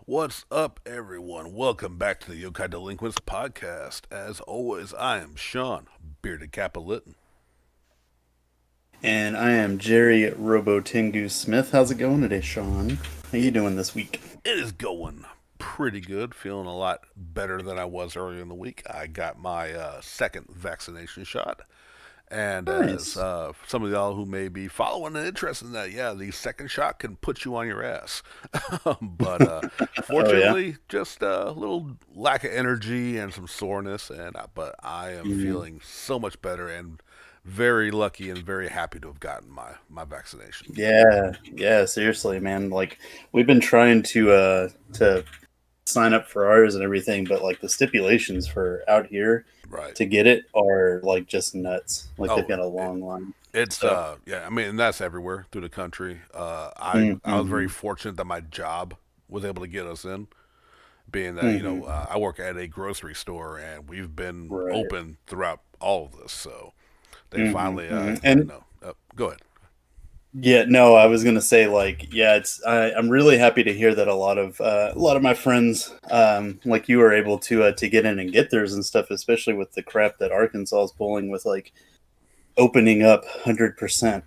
What's up, everyone? Welcome back to the Yokai Delinquents podcast. As always, I am Sean, Bearded Cappolitan. And I am Jerry Robotingu Smith. How's it going today, Sean? How you doing this week? It is going pretty good. Feeling a lot better than I was earlier in the week. I got my second vaccination shot. And Nice. as some of y'all who may be following and interested in that, yeah, the second shot can put you on your ass. But fortunately, just a little lack of energy and some soreness. But I am feeling so much better and very lucky and very happy to have gotten my vaccination. Yeah, seriously, man. Like we've been trying to sign up for ours and everything, but like the stipulations for out here Right. to get it are like just nuts. Like Oh, they've got a long line. It's So, yeah, I mean, and that's everywhere through the country. I was very mhm. fortunate that my job was able to get us in, being that Mhm. I work at a grocery store and we've been Right. open throughout all of this. So they Mhm. finally Mhm. And go ahead. yeah, no, I was gonna say like, yeah, I'm really happy to hear that a lot of my friends, like you were able to get in and get theirs and stuff, especially with the crap that Arkansas is pulling with like opening up 100%,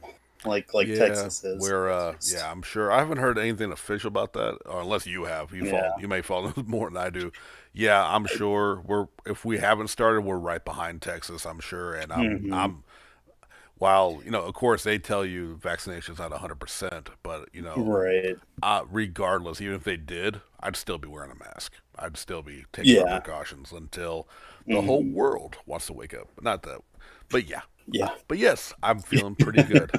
like Yeah, Texas is. we're It's just, yeah, I'm sure I haven't heard anything official about that, or unless you have, yeah. you may follow more than I do. Yeah, I'm sure we're if we haven't started, we're right behind Texas. I'm sure, and Hmm. I'm while of course they tell you vaccination's not 100%, but Right. regardless, even if they did, I'd still be wearing a mask. I'd still be taking my Yeah. precautions until the whole Hmm. world wants to wake up. Not that, but yeah. Yeah. But yes, I'm feeling pretty good.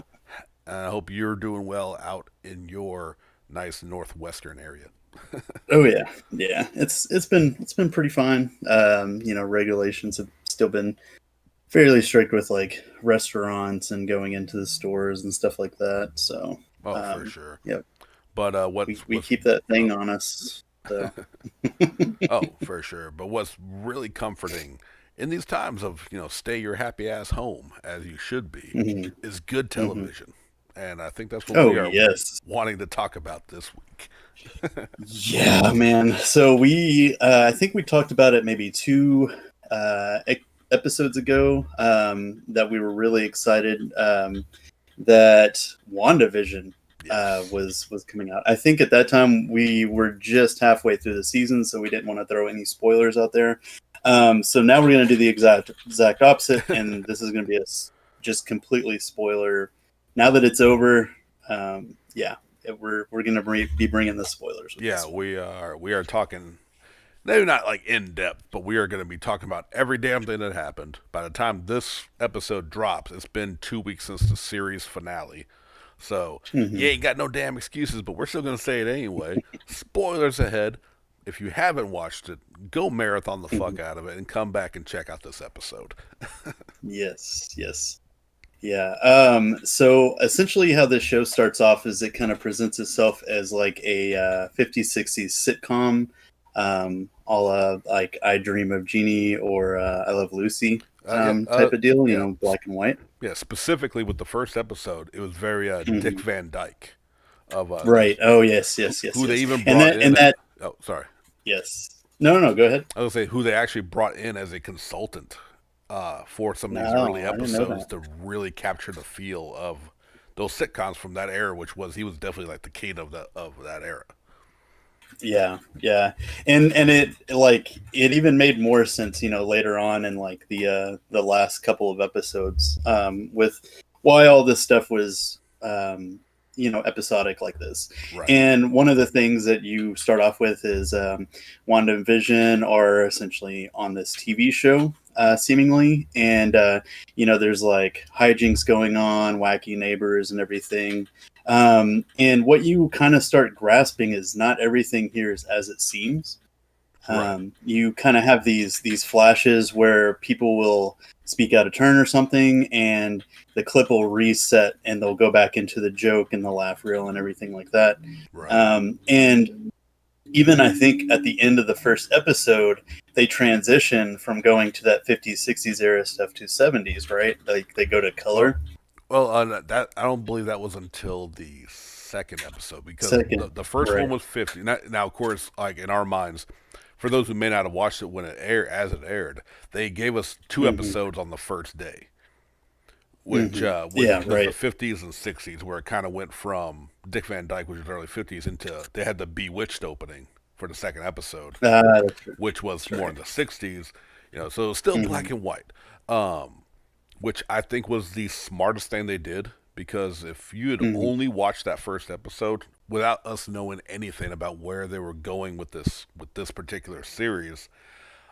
And I hope you're doing well out in your nice northwestern area. Oh yeah. Yeah. It's been pretty fine. Regulations have still been fairly strict with like restaurants and going into the stores and stuff like that. So, Oh, for um, sure. yeah, But we what's keep that thing oh on us. So, oh for sure. But what's really comforting in these times of stay your happy ass home as you should be mhm, is good mhm. television, and I think that's what we Oh are yes, wanting to talk about this week. yeah, man. So I think we talked about it maybe two episodes ago. That we were really excited that WandaVision Yes. was coming out. I think at that time we were just halfway through the season, so we didn't want to throw any spoilers out there. So now we're going to do the exact opposite, and this is going to be just completely spoiler. Now that it's over, yeah, we're going to be bringing the spoilers with Yeah, this one. we are talking maybe not like in depth, but we are going to be talking about every damn thing that happened. By the time this episode drops, it's been 2 weeks since the series finale. So you Hmm. ain't got no damn excuses, but we're still going to say it anyway. Spoilers ahead. If you haven't watched it, go marathon the Hmm. fuck out of it and come back and check out this episode. Yes, yes. Yeah. So essentially, how this show starts off is it kind of presents itself as like a 50s, 60s sitcom, a la like I Dream of Jeannie or I Love Lucy Yeah, type of deal, yeah, black and white. yeah. Specifically with the first episode, it was very Dick Hmm. Van Dyke of Right. Oh, yes, yes, yes, who they yes. even And brought and in. that, Oh, sorry. yes. No, no, no, go ahead. I was gonna say who they actually brought in as a consultant for some of these early No, I didn't know episodes that. to really capture the feel of those sitcoms from that era, which was he was definitely like the king of that era. Yeah, yeah, and it like it even made more sense, later on in like the last couple of episodes, with why all this stuff was, episodic like this. Right. And one of the things that you start off with is Wanda and Vision are essentially on this TV show, seemingly, and there's like hijinks going on, wacky neighbors and everything. And what you kind of start grasping is not everything here is as it seems. Right. You kind of have these flashes where people will speak out of turn or something, and the clip will reset, and they'll go back into the joke and the laugh reel and everything like that. Right. And even I think at the end of the first episode, they transition from going to that 50s, 60s era stuff to 70s, right? Like they go to Well, color. that I don't believe that was until the second episode because Second, the first one right? was 50. Now, of course, like in our minds, for those who may not have watched it when it aired, as it aired, they gave us two Hmm. episodes on the first day, which Hmm. which Yeah, was the right. 50s and 60s, where it kind of went from Dick Van Dyke, which was early 50s, into they had the Bewitched opening for the second episode, That's true. which was That's more right. in the 60s. So it was still black Hmm. and white. Um, which I think was the smartest thing they did because if you had Hmm. only watched that first episode without us knowing anything about where they were going with this particular series,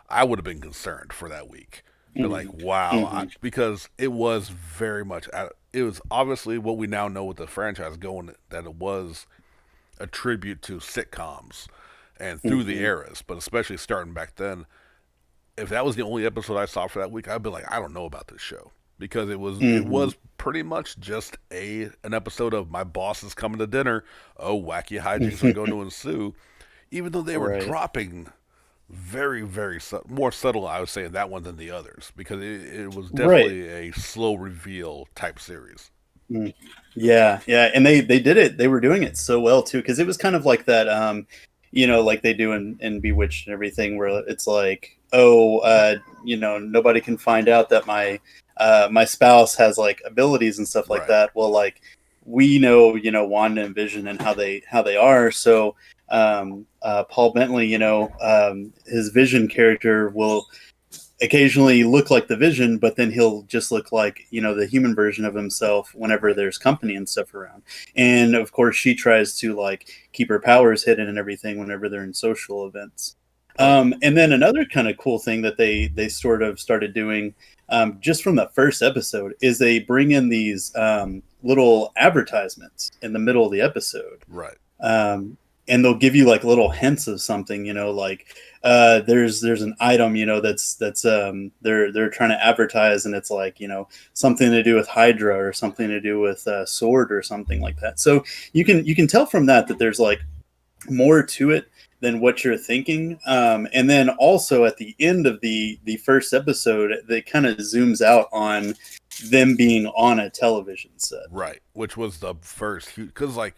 I would have been concerned for that week. Been like, Hmm. wow, Hmm. because it was very much. It was obviously what we now know with the franchise going that it was a tribute to sitcoms and through the Hmm. eras, but especially starting back then, if that was the only episode I saw for that week, I'd be like, I don't know about this show because it Hmm. was pretty much just an episode of my boss is coming to dinner. Oh, wacky hijinks are going to ensue. Even though they were Right. dropping very more subtle, I would say, in that one than the others because it was Right. definitely a slow reveal type series. Mm. Yeah, yeah, and they did it. They were doing it so well too, because it was kind of like that, like they do in Bewitched and everything, where it's like, oh, nobody can find out that my spouse has like abilities and stuff like Right. that. Well, like we know, Wanda and Vision and how they are. So, Paul Bentley, his Vision character will occasionally look like the Vision, but then he'll just look like the human version of himself whenever Right. there's company and stuff around. And of course, she tries to like keep her powers hidden and everything whenever they're in social events. Well, And then another kind of cool thing that they sort of started doing, just from the first episode, is they bring in these little advertisements in the middle of the episode. right. um, and they'll give you like little hints of something, like there's an item, that's they're trying to advertise, and it's like something to do with Hydra or something to do with Sword or something like that. So you can tell from that there's like more to it than what you're thinking. And then also at the end of the first episode, they kind of zooms out on them being on a television set. Right. Which was the first because like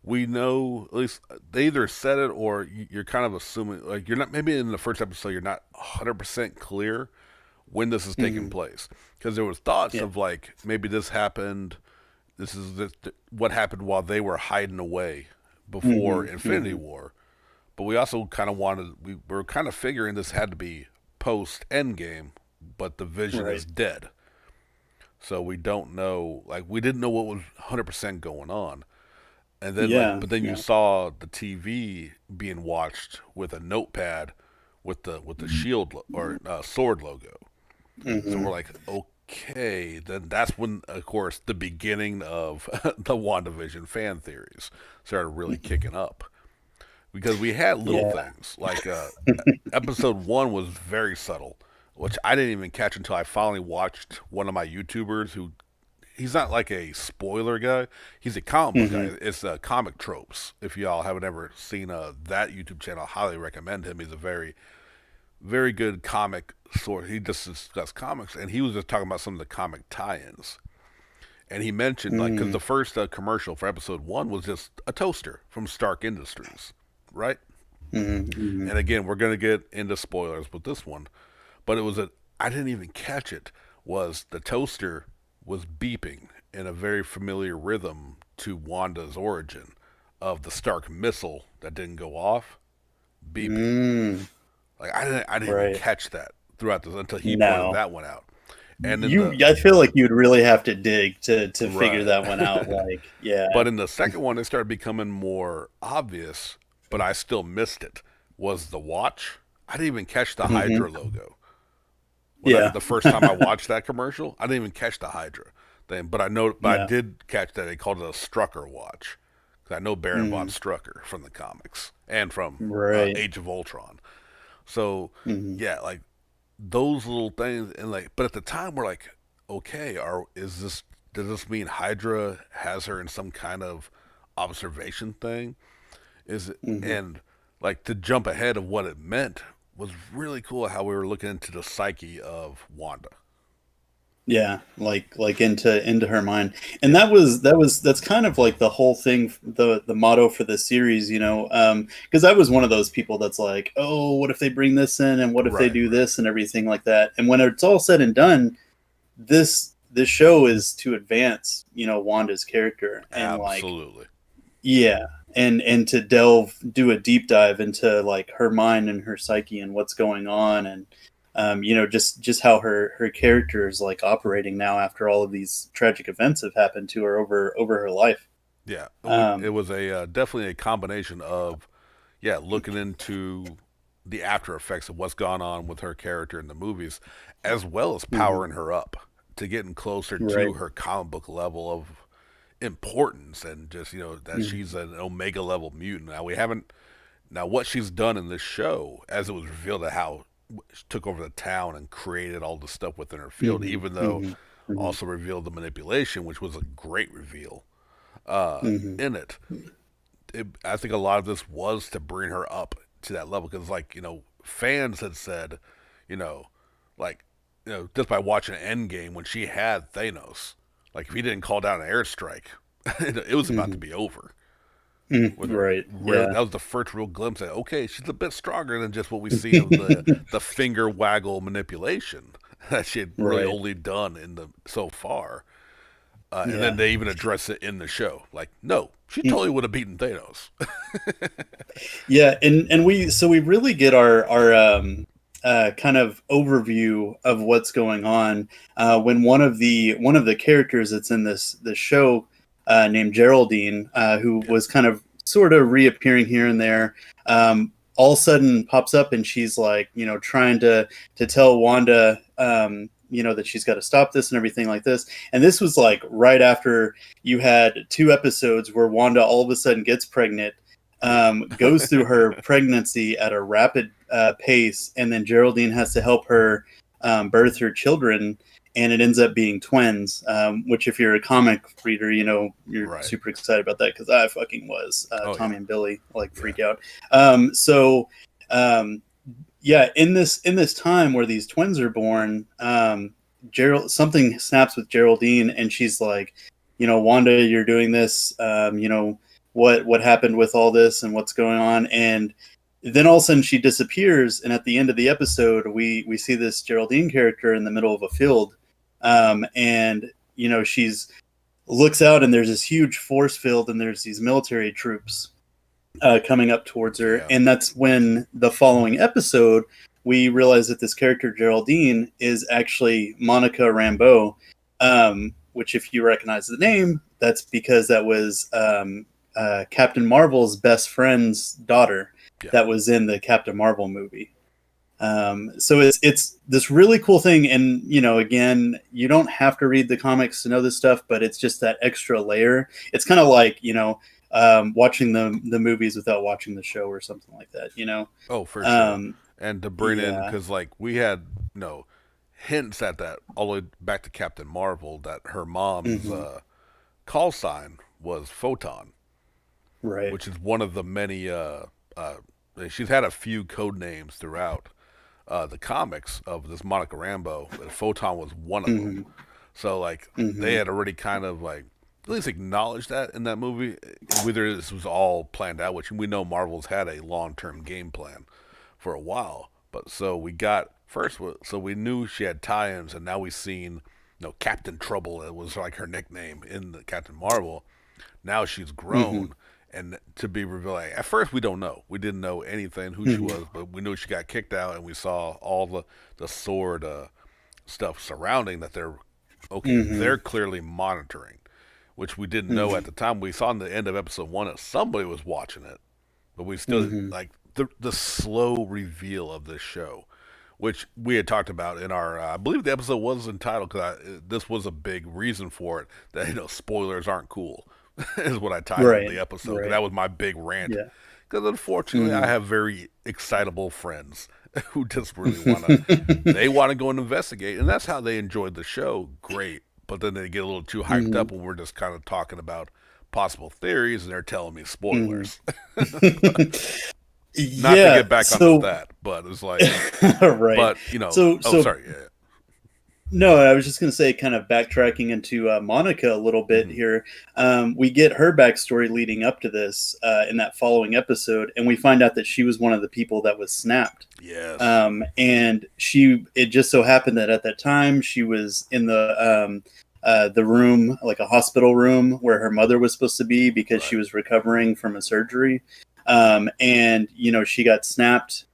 we know at least they either said it or you're kind of assuming like you're not maybe in the first episode you're not 100% clear when this is taking Hmm. place because there was thoughts Yeah. of like maybe this happened, what happened while they were hiding away before Hmm. Infinity Hmm. War, but we also kind of we were kind of figuring this had to be post Endgame, but the Vision Right. is dead, so we don't know, like we didn't know what was 100% going on. And then Yeah. but then you Yeah. saw the TV being watched with a notepad with the shield or sword logo. So we're Hmm. like, okay, then that's when, of course, the beginning of the WandaVision fan theories started really kicking up because we had little Yeah. things like episode one was very subtle, which I didn't even catch until I finally watched one of my YouTubers who he's not like a spoiler guy. He's a comic book Hmm. guy. It's Comic Tropes. If y'all haven't ever seen that YouTube channel, I highly recommend him. He's a very good comic sort. He just discussed comics, and he was just talking about some of the comic tie-ins. And he mentioned like because Hmm. the first commercial for episode one was just a toaster from Stark Industries, right? Hmm. And again, we're gonna get into spoilers with this one, but it was I didn't even catch it. Was the toaster was beeping in a very familiar rhythm to Wanda's origin of the Stark missile that didn't go off, beeping. Mm. Like I didn't even Right. catch that throughout this until he pointed No. that one out. And then I feel like you'd really have to dig to figure right, that one out. Like, yeah. but in the second one, it started becoming more obvious, but I still missed it. Was the watch? I didn't even catch the Hmm. Hydra logo. Yeah. The first time I watched that commercial, I didn't even catch the Hydra. thing. But I know, but I Yeah. did catch that they called it a Strucker watch. 'Cause I know Baron von Mm, Strucker from the comics and from right. Age of Ultron. So Hmm. yeah, like those little things, and like, but at the time we're like, okay, are is this does this mean Hydra has her in some kind of observation thing? Is it Hmm. and like to jump ahead of what it meant was really cool how we were looking into the psyche of Wanda. Yeah, like into her mind, and Yeah, that's kind of like the whole thing, the motto for the series, because I was one of those people that's like, oh, what if they bring this in, and what if they right, do right, this, and everything like that. And when it's all said and done, this show is to advance, Wanda's character, and like, absolutely. yeah, and to do a deep dive into like her mind and her psyche and what's going on, and just how her character is like operating now after all of these tragic events have happened to her over her life. Yeah, it Um, was a definitely a combination of yeah, looking into the after effects of what's gone on with her character in the movies, as well as mhm, powering her up to getting closer to right. her comic book level of importance and just that she's Mhm, an Omega level mutant. Now we haven't now what she's done in this show, as it was revealed that how she took over the town and created all the stuff within her field, mhm, even though mhm, mhm, also revealed the manipulation, which was a great reveal mhm, in it. I think a lot of this was to bring her up to that level because, like, fans had said, you know, like, just by watching Endgame when she had Thanos, like, if he didn't call down an airstrike, it was about to mhm, be over. mhm, With her, right. real, Yeah. that was the first real glimpse at okay, she's a bit stronger than just what we've seen of the finger waggle manipulation that she had really Right. only done in the so far. And then Yeah. they even address it in the show. Like, no, she totally would have beaten Thanos. Yeah, and we really get our kind of overview of what's going on when one of the characters that's in this show, named Geraldine, who Yeah, was kind of sort of reappearing here and there, all of a sudden pops up, and she's like, trying to tell Wanda, that she's got to stop this and everything like this. And this was like right after you had two episodes where Wanda all of a sudden gets pregnant, yeah, goes through her pregnancy at a rapid pace, and then Geraldine has to help her birth her children, and it ends up being twins. Which, if you're a comic reader, you're right. super excited about that because I fucking was. Oh Tommy yeah, and Billy like yeah, freak out. So yeah, in this time where these twins are born, Gerald something snaps with Geraldine, and she's like, Wanda, you're doing this. What happened with all this and what's going on, and then all of a sudden she disappears, and at the end of the episode, we see this Geraldine character in the middle of a field, and she's looks out, and there's this huge force field, and there's these military troops coming up towards her. yeah. And that's when the following episode, we realize that this character, Geraldine, is actually Monica Rambeau, which, if you recognize the name, that's because that was Captain Marvel's best friend's daughter Yeah. that was in the Captain Marvel movie. So it's this really cool thing, and again, you don't have to read the comics to know this stuff, but it's just that extra layer. It's kind of like watching the movies without watching the show or something like that. Oh, for sure. Um, And to bring in, yeah. because like we had hints at that all the way back to Captain Marvel that her mom's Hmm. call sign was Photon, Right. which is one of the many. Uh, she's had a few code names throughout the comics of this Monica Rambeau, but Photon was one of them. Hmm. So like they Hmm. had already kind of like at least acknowledged that in that movie. Whether this was all planned out, which we know Marvel's had a long-term game plan for a while. But so we got first, so we knew she had tie-ins, and now we've seen, Captain Trouble. It was like her nickname in the Captain Marvel. Now she's Hmm. grown, and to be revealed. Like, at first, we don't know. We didn't know anything who she Hmm. was, but we knew she got kicked out, and we saw all the sword stuff surrounding that. They're okay. Hmm. They're clearly monitoring, which we didn't know at Hmm. the time. We saw in the end of episode one that somebody was watching it, but we still Hmm. like the slow reveal of this show which we had talked about in our, I believe the episode was entitled because this was a big reason for it that spoilers aren't cool, is what I titled Right. the episode. 'Cause Right. that was my big rant. Yeah. Because unfortunately, I Mhm. have very excitable friends who just really want to go and investigate, and that's how they enjoyed the show. Great, but then they get a little too hyped Mhm. up when we're just kind of talking about possible theories, and they're telling me Mhm. spoilers. Not to Yeah. get back onto So that, but it's like, right. but So oh, so sorry, yeah, no, I was just going to say, kind of backtracking into Monica a little bit hmm here. We get her backstory leading up to this in that following episode, and we find out that she was one of the people that was snapped. yes, And it just so happened that at that time she was in the room, like a hospital room, where her mother was supposed to be because she right. was recovering from a surgery. And she got snapped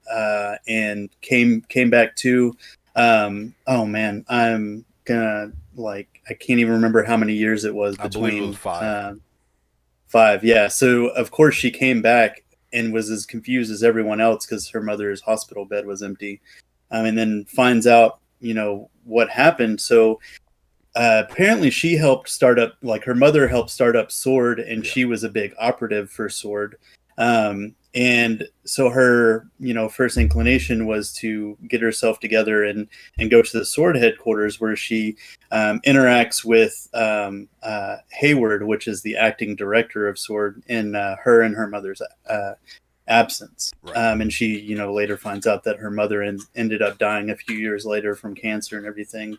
and came back to. Oh man, I'm gonna like I can't even remember how many years it was I believe it was between 5. 5. Yeah, so of course she came back and was as confused as everyone else because her mother's hospital bed was empty, and then finds out what happened. So apparently she helped start up, like her mother helped start up Sword, and Yeah, she was a big operative for Sword. And so her first inclination was to get herself together and go to the Sword headquarters, where she interacts with Hayward, which is the acting director of Sword, in her and her mother's absence. right. And she later finds out that her mother ended up dying a few years later from cancer and everything.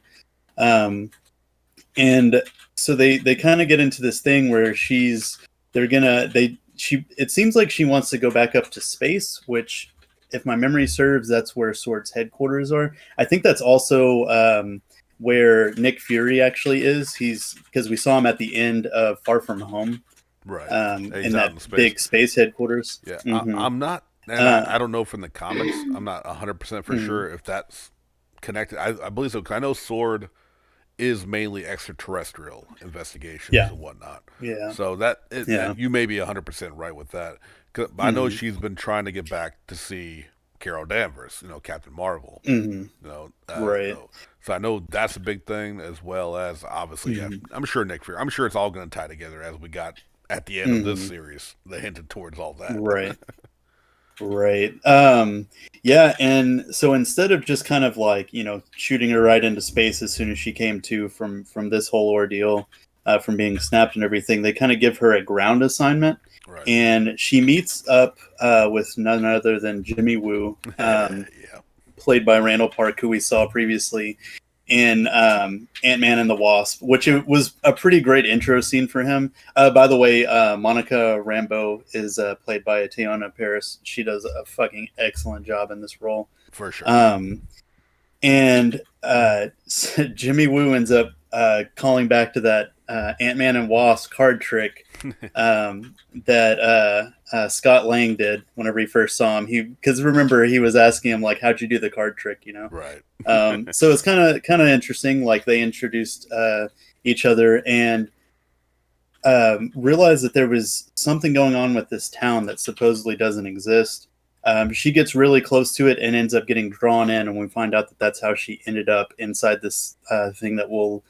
Um, and so they kind of get into this thing where they're gonna they she it seems like she wants to go back up to space, which, if my memory serves, that's where Sword's headquarters are. I think that's also where Nick Fury actually is. He's because we saw him at the end of Far From Home, Right. He's in out that in space. big space headquarters. Yeah, Hmm. I'm not, and uh, I don't know from the comics. I'm not 100% for mhm. sure if that's connected. I believe so. 'Cause I know Sword is mainly extraterrestrial investigations Yeah, and whatnot. yeah, So yeah. you may be 100% right with that. 'Cause I know Hmm. she's been trying to get back to see Carol Danvers, Captain Marvel. Hmm. Right. So I know that's a big thing, as well as obviously, yeah, Hmm. I'm sure Nick Fury. I'm sure it's all going to tie together as we got at the end of this Hmm. series. They hinted towards all that. Right. Right. Yeah, and so instead of just kind of like, shooting her right into space as soon as she came to from this whole ordeal, from being snapped and everything, they kind of give her a ground assignment, Right. and she meets up with none other than Jimmy Woo, Yeah. played by Randall Park, who we saw previously in Ant-Man and the Wasp, which it was a pretty great intro scene for him. By the way, Monica Rambeau is played by Teyonah Parris. She does a fucking excellent job in this role. For sure. Um, and Jimmy Woo ends up calling back to that Ant-Man and Wasp card trick that Scott Lang did whenever he first saw him. Because remember, he was asking him like, "How'd you do the card trick?" Right. So it's kind of interesting. Like, they introduced each other and realized that there was something going on with this town that supposedly doesn't exist. She gets really close to it and ends up getting drawn in, and we find out that that's how she ended up inside this thing that will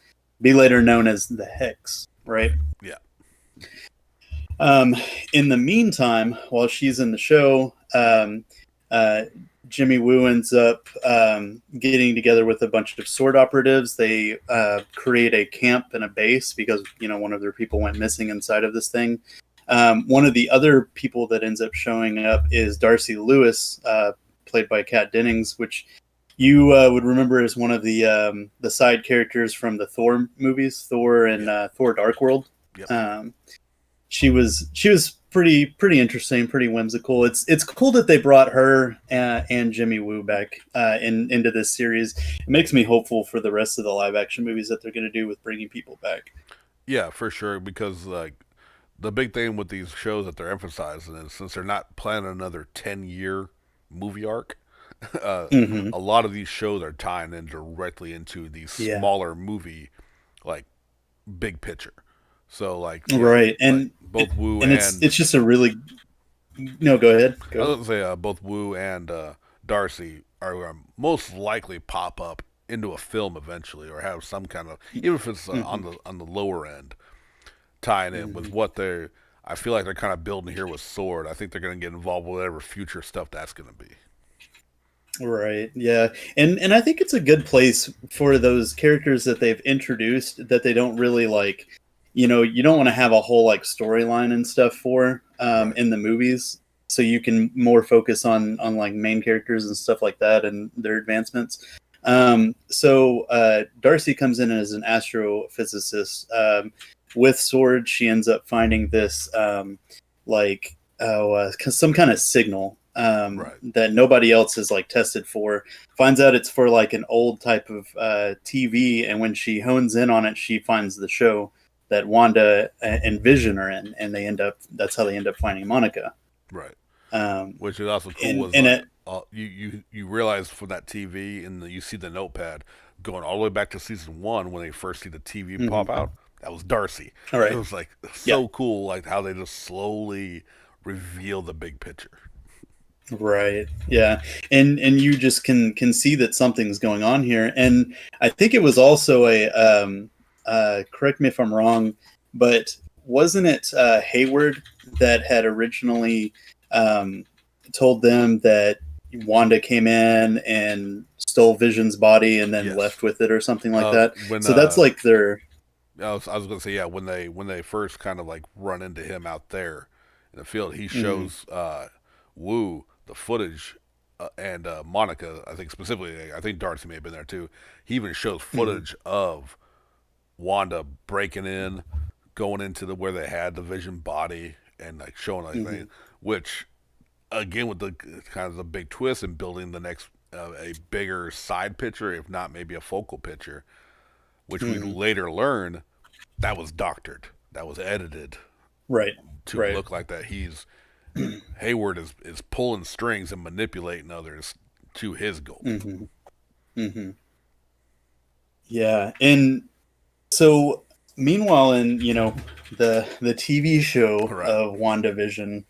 be later known as the Hex. Right. Right. Yeah. Um, in the meantime, while she's in the show, uh, Jimmy Woo ends up getting together with a bunch of Sword operatives. They create a camp and a base because one of their people went missing inside of this thing. One of the other people that ends up showing up is Darcy Lewis, played by Kat Dennings, which you would remember as one of the side characters from the Thor movies, Thor and Yeah. Thor: Dark World. Yep. She was pretty interesting, pretty whimsical. It's cool that they brought her and Jimmy Woo back into this series. It makes me hopeful for the rest of the live action movies that they're going to do with bringing people back. Yeah, for sure. Because like the big thing with these shows that they're emphasizing is since they're not planning another 10-year movie arc, uh, Hmm. a lot of these shows are tying in directly into the Yeah, smaller movie, like big picture. So like right. like And both Wu and it's and it's just a really no. Go ahead. I Go. was gonna say both Wu and Darcy are going to most likely pop up into a film eventually, or have some kind of, even if it's Hmm. on the lower end, tying in with Hmm. what they're. I feel like they're kind of building here with Sword. I think they're going to get involved with whatever future stuff that's going to be. Right. Yeah. And I think it's a good place for those characters that they've introduced that they don't really like, you don't want to have a whole like storyline and stuff for Right. in the movies. So you can more focus on like main characters and stuff like that and their advancements. So Darcy comes in as an astrophysicist. With Sword, she ends up finding this like some kind of signal Right. that nobody else has like tested for. Finds out it's for like an old type of TV, and when she hones in on it, she finds the show that Wanda and Vision are in, and they end up. That's how they end up finding Monica. Right. Um, Which is also cool and was and like it. you realize from that TV and you see the notepad going all the way back to season one when they first see the TV pop Mhm. out. That was Darcy. All It right. was like Yeah. so cool, like how they just slowly reveal the big picture. Right. Yeah. And you just can see that something's going on here. And I think it was also a correct me if I'm wrong, but wasn't it Hayward that had originally um, told them that Wanda came in and stole Vision's body and then Yes. left with it or something like that? When So that's like their. I was gonna say yeah, when they first kind of like run into him out there in the field, he Mhm. shows Wu the footage, and Monica. I think specifically, I think Darcy may have been there too. He even shows Mhm. footage of Wanda breaking in, going into the where they had the Vision body, and like showing like things, Mhm. which again with the kind of the big twist and building the next a bigger side picture, if not maybe a focal picture, which we Mhm. later learn that was doctored, that was edited Right. to Right. look like that. Hayward is pulling strings and manipulating others to his goal. Mhm. Mhm. Yeah. And so, meanwhile, in the TV show Right. of WandaVision,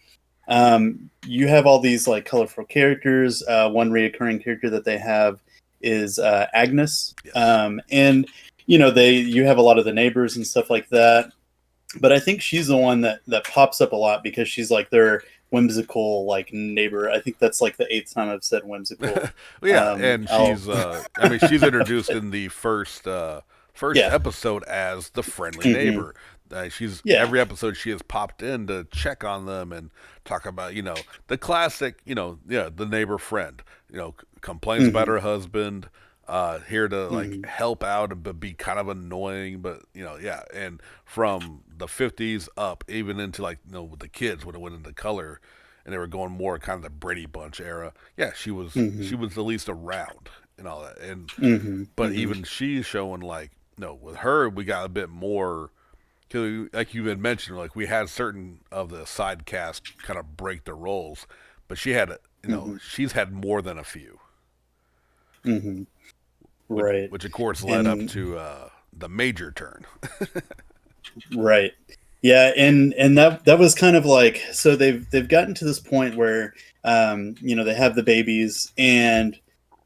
you have all these like colorful characters. One reoccurring character that they have is Agnes, Yes. and you have a lot of the neighbors and stuff like that. But I think she's the one that pops up a lot because she's like their whimsical like neighbor. I think that's like the eighth time I've said whimsical. Yeah, and I'll I mean she's introduced in the first yeah, episode as the friendly hmm neighbor. She's yeah, every episode she has popped in to check on them and talk about the classic yeah, the neighbor friend, complains about hmm her husband, here to like hmm help out and but be kind of annoying, but yeah, and from the 50s up even into like with the kids when it went into color and they were going more kind of the Brady Bunch era. Yeah, she hmm was at least around and all that. And hmm but hmm even she's showing like no, with her we got a bit more. 'Cause like you had mentioned, like we had certain of the side cast kind of break their roles, but she had hmm she's had more than a few, hmm which right. of course led up And to the major turn. right. Yeah, and that was kind of like, so they've gotten to this point where they have the babies, and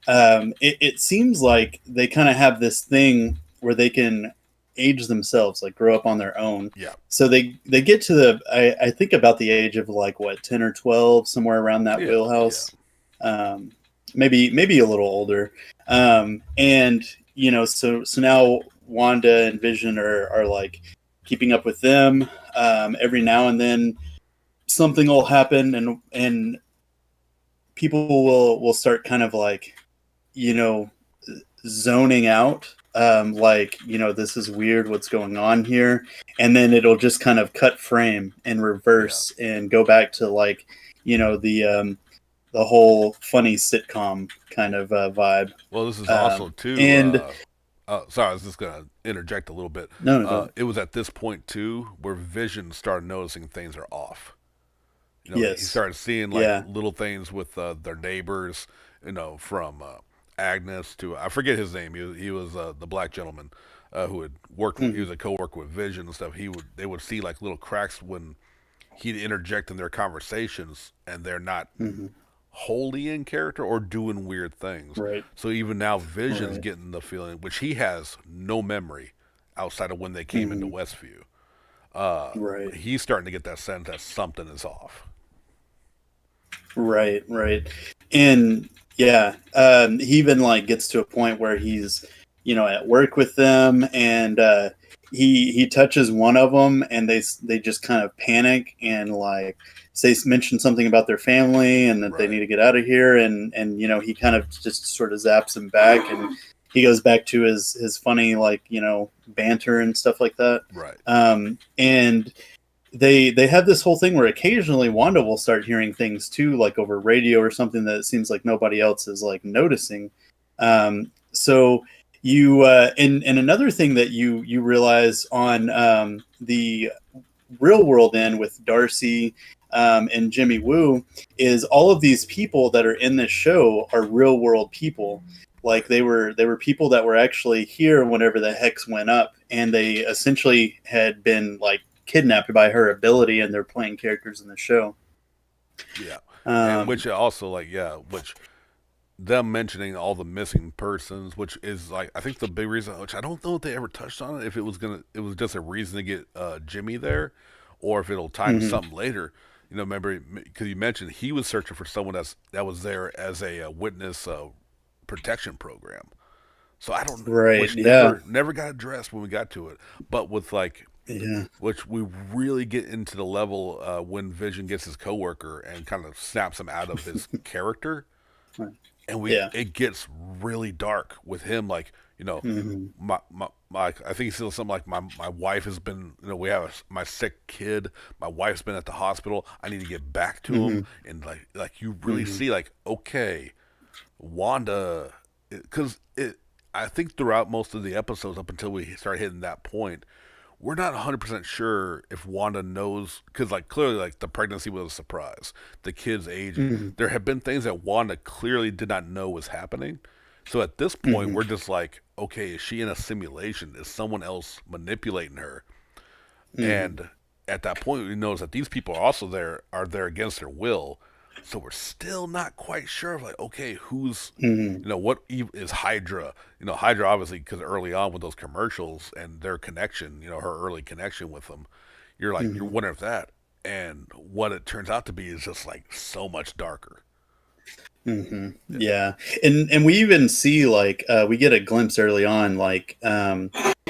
it seems like they kind of have this thing where they can age themselves, like grow up on their own. Yeah, So they get to I think about the age of like what, 10 or 12, somewhere around that yeah, yeah. wheelhouse. um, maybe a little older. And so now Wanda and Vision are like keeping up with them. Every now and then something will happen, and people will start kind of like you know zoning out, like this is weird, what's going on here, and then it'll just kind of cut frame and Yeah. reverse and go back to like the whole funny sitcom kind of vibe. Well, this is also too. And Sorry, I was just gonna interject a little bit. no, no, go. It was at this point too where Vision started noticing things are off. He Yes. started seeing like Yeah. little things with their neighbors. From Agnes to I forget his name. He was the black gentleman who had worked. He Mhm. was a coworker with Vision and stuff. They would see like little cracks when he'd interject in their conversations, and they're not Mhm. wholly in character or doing weird things. Right. So even now, Vision's Right. getting the feeling, which he has no memory outside of when they came into Hmm. Westview. Uh, Right. he's starting to get that sense that something is off. Right. Right. And yeah, he even like gets to a point where he's, at work with them, and he touches one of them, and they just kind of panic and like say mention something about their family and that they Right. need to get out of here, and he kind of just sort of zaps him back, and he goes back to his funny like banter and stuff like that. Right. And they have this whole thing where occasionally Wanda will start hearing things too, like over radio or something that it seems like nobody else is like noticing. So you and another thing that you realize on the real world end with Darcy and Jimmy Woo is all of these people that are in this show are real world people. Like they were people that were actually here whenever the hex went up, and they essentially had been like kidnapped by her ability, and they're playing characters in the show. Yeah. And Um, which also like yeah, which them mentioning all the missing persons, which is like I think the big reason, which I don't know if they ever touched on it, if it was just a reason to get Jimmy there, or if it'll tie into mhm. something later. Remember because you mentioned he was searching for someone that was there as a witness protection program. So I don't, Right. which Yeah. never got addressed when we got to it, but with like Yeah. which we really get into the level when Vision gets his coworker and kind of snaps him out of his character, Right. and we Yeah. it gets really dark with him. Like Hmm. my I think he says something like my wife has been we have my sick kid. My wife's been at the hospital. I need to get back to him, Hmm. and like you really Hmm. see like okay, Wanda, because it. I think throughout most of the episodes up until we start hitting that point, we're not 100% sure if Wanda knows because like clearly like the pregnancy was a surprise, the kid's aging, Hmm. there have been things that Wanda clearly did not know was happening. So at this point Hmm. we're just like okay, is she in a simulation, is someone else manipulating her? Hmm. And at that point we notice that these people are there against their will, so we're still not quite sure of like okay, who's Hmm. is Hydra? Hydra obviously because early on with those commercials and their connection, her early connection with them, you're Hmm. wondering if that, and what it turns out to be is just like so much darker. Yeah, and we even see like we get a glimpse early on, like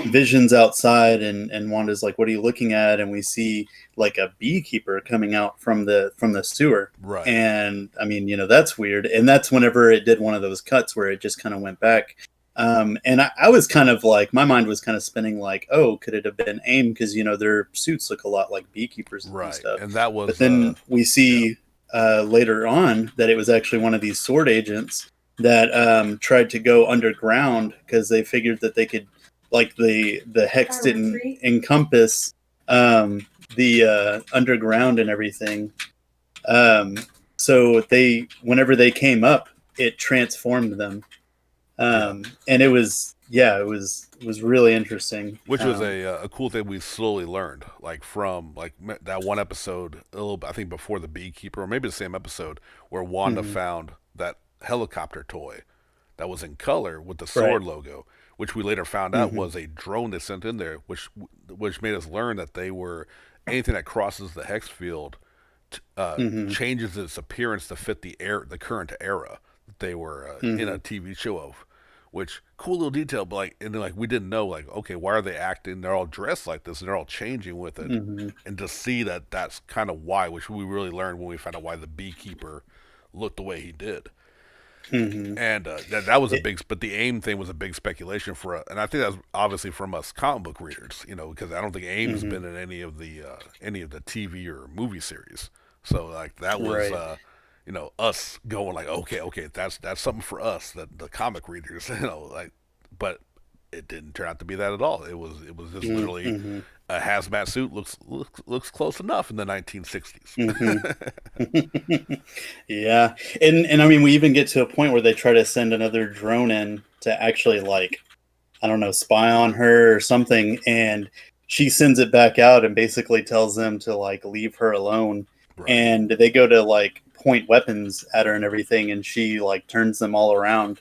Vision's outside, and Wanda's like, "What are you looking at?" And we see like a beekeeper coming out from the sewer, Right. and I mean, that's weird, and that's whenever it did one of those cuts where it just kind of went back. And I was kind of like, my mind was kind of spinning, like, oh, could it have been AIM? Because their suits look a lot like beekeepers and Right. stuff. And that But was then we yeah. see later on that it was actually one of these sword agents that tried to go underground because they figured that they could, like the hex didn't encompass the underground and everything. Um, so whenever they came up, it transformed them, Yeah. and it was really interesting. Which was a cool thing we slowly learned, like from like that one episode, a little I think before the beekeeper, or maybe the same episode where Wanda Mhm. found that helicopter toy that was in color with the Right. sword logo, which we later found out Hmm. was a drone they sent in there, which made us learn that they were anything that crosses the hex field Hmm. changes its appearance to fit the current era that they were in a Hmm. TV show of. Which cool little detail, but like and then, like we didn't know like okay, why are they acting? They're all dressed like this and they're all changing with it, Hmm. and to see that that's kind of why, which we really learned when we found out why the beekeeper looked the way he did. Hmm. And that was a big, but the AIM thing was a big speculation for us, and I think that's obviously from us comic book readers, because I don't think AIM has Hmm. been in any of the TV or movie series. So like that was Right. us going like okay, that's something for us that the comic readers, like, but it didn't turn out to be that at all. It was just literally Hmm. a hazmat suit looks close enough in the 1960s. Hmm. Yeah, and I mean, we even get to a point where they try to send another drone in to actually, like, I don't know, spy on her or something, and she sends it back out and basically tells them to like leave her alone. Right. And they go to like point weapons at her and everything, and she like turns them all around.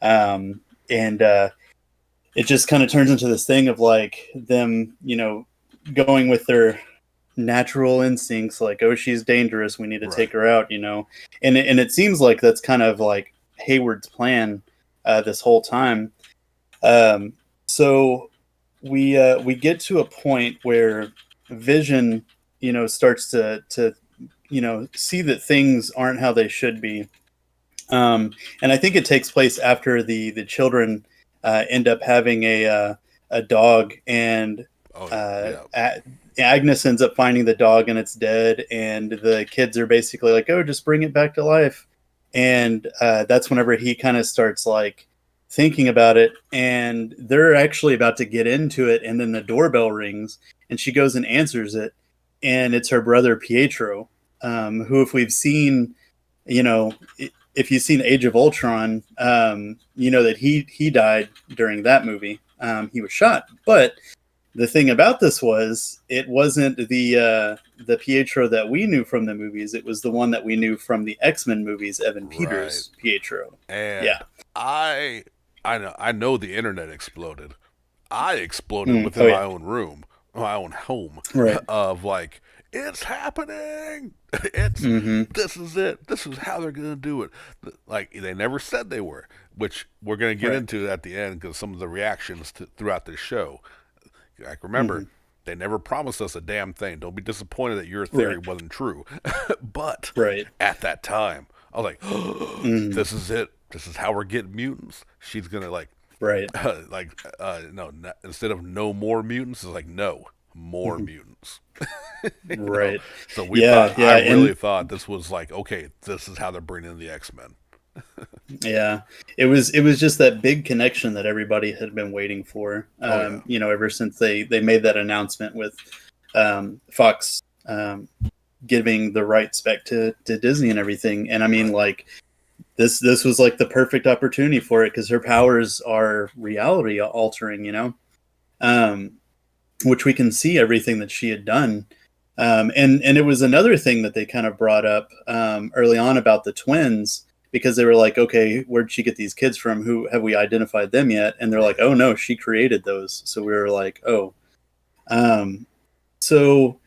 And it just kind of turns into this thing of like them, going with their natural instincts, like, oh, she's dangerous, we need to take her out, and it seems like that's kind of like Hayward's plan this whole time. So we get to a point where Vision, starts to see that things aren't how they should be. And I think it takes place after the children end up having a dog, and Agnes ends up finding the dog and it's dead, and the kids are basically like, oh, just bring it back to life. And that's whenever he kind of starts like thinking about it, and they're actually about to get into it, and then the doorbell rings and she goes and answers it, and it's her brother Pietro, who, if we've seen, if you've seen Age of Ultron, you know that he died during that movie. He was shot, but the thing about this was it wasn't the Pietro that we knew from the movies. It was the one that we knew from the X-Men movies, Evan Peters' Pietro. And I know the internet exploded. I exploded within my own room, my own home, of like, it's happening. This is it. This is how they're gonna do it. Like, they never said they were, which we're gonna get into at the end, because some of the reactions throughout this show. Like, remember, they never promised us a damn thing. Don't be disappointed that your theory wasn't true. But at that time, I was like, this is it. This is how we're getting mutants. She's gonna like, no, instead of no more mutants, it's like, no more mutants. So we thought, I really thought this was like, okay, this is how they're bringing in the X-Men. It was just that big connection that everybody had been waiting for. Ever since they made that announcement with Fox giving the rights back to Disney and everything. And I mean, like, this was like the perfect opportunity for it, because her powers are reality altering, which we can see everything that she had done. And it was another thing that they kind of brought up early on about the twins, because they were like, okay, where'd she get these kids from? Who have we identified them yet? And they're like, oh no, she created those. So we were like, oh. So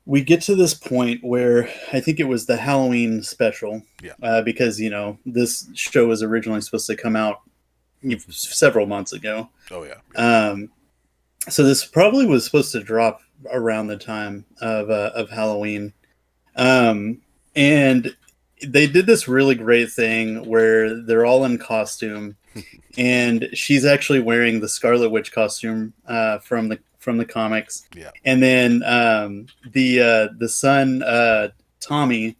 we get to this point where I think it was the Halloween special, because, this show was originally supposed to come out several months ago. So this probably was supposed to drop around the time of Halloween. And they did this really great thing where they're all in costume, and she's actually wearing the Scarlet Witch costume from the comics. And then the son, Tommy,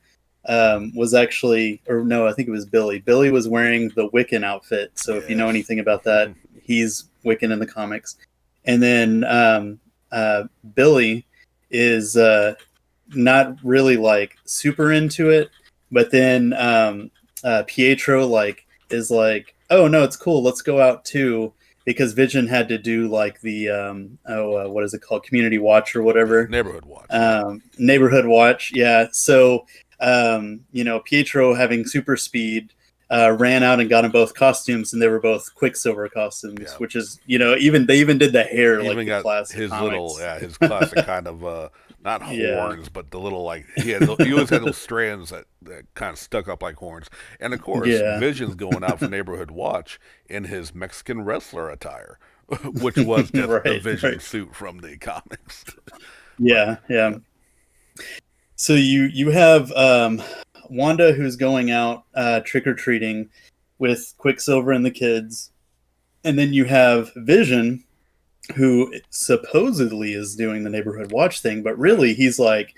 was actually, or no, I think it was Billy. Billy was wearing the Wiccan outfit. So if you know anything about that, he's Wiccan in the comics. And then Billy is not really like super into it, but then Pietro is like, oh no, it's cool, let's go out too, because Vision had to do like the what is it called, community watch or whatever, neighborhood watch. So Pietro, having super speed, ran out and got them both costumes, and they were both Quicksilver costumes, which is, even they even did the hair, he like the got classic his comics. his classic kind of not horns, but the little, like, he always had those strands that kind of stuck up like horns. And of course, Vision's going out for neighborhood watch in his Mexican wrestler attire, which was just the Vision suit from the comics. So you have Wanda, who's going out trick-or-treating with Quicksilver and the kids, and then you have Vision, who supposedly is doing the neighborhood watch thing, but really he's like,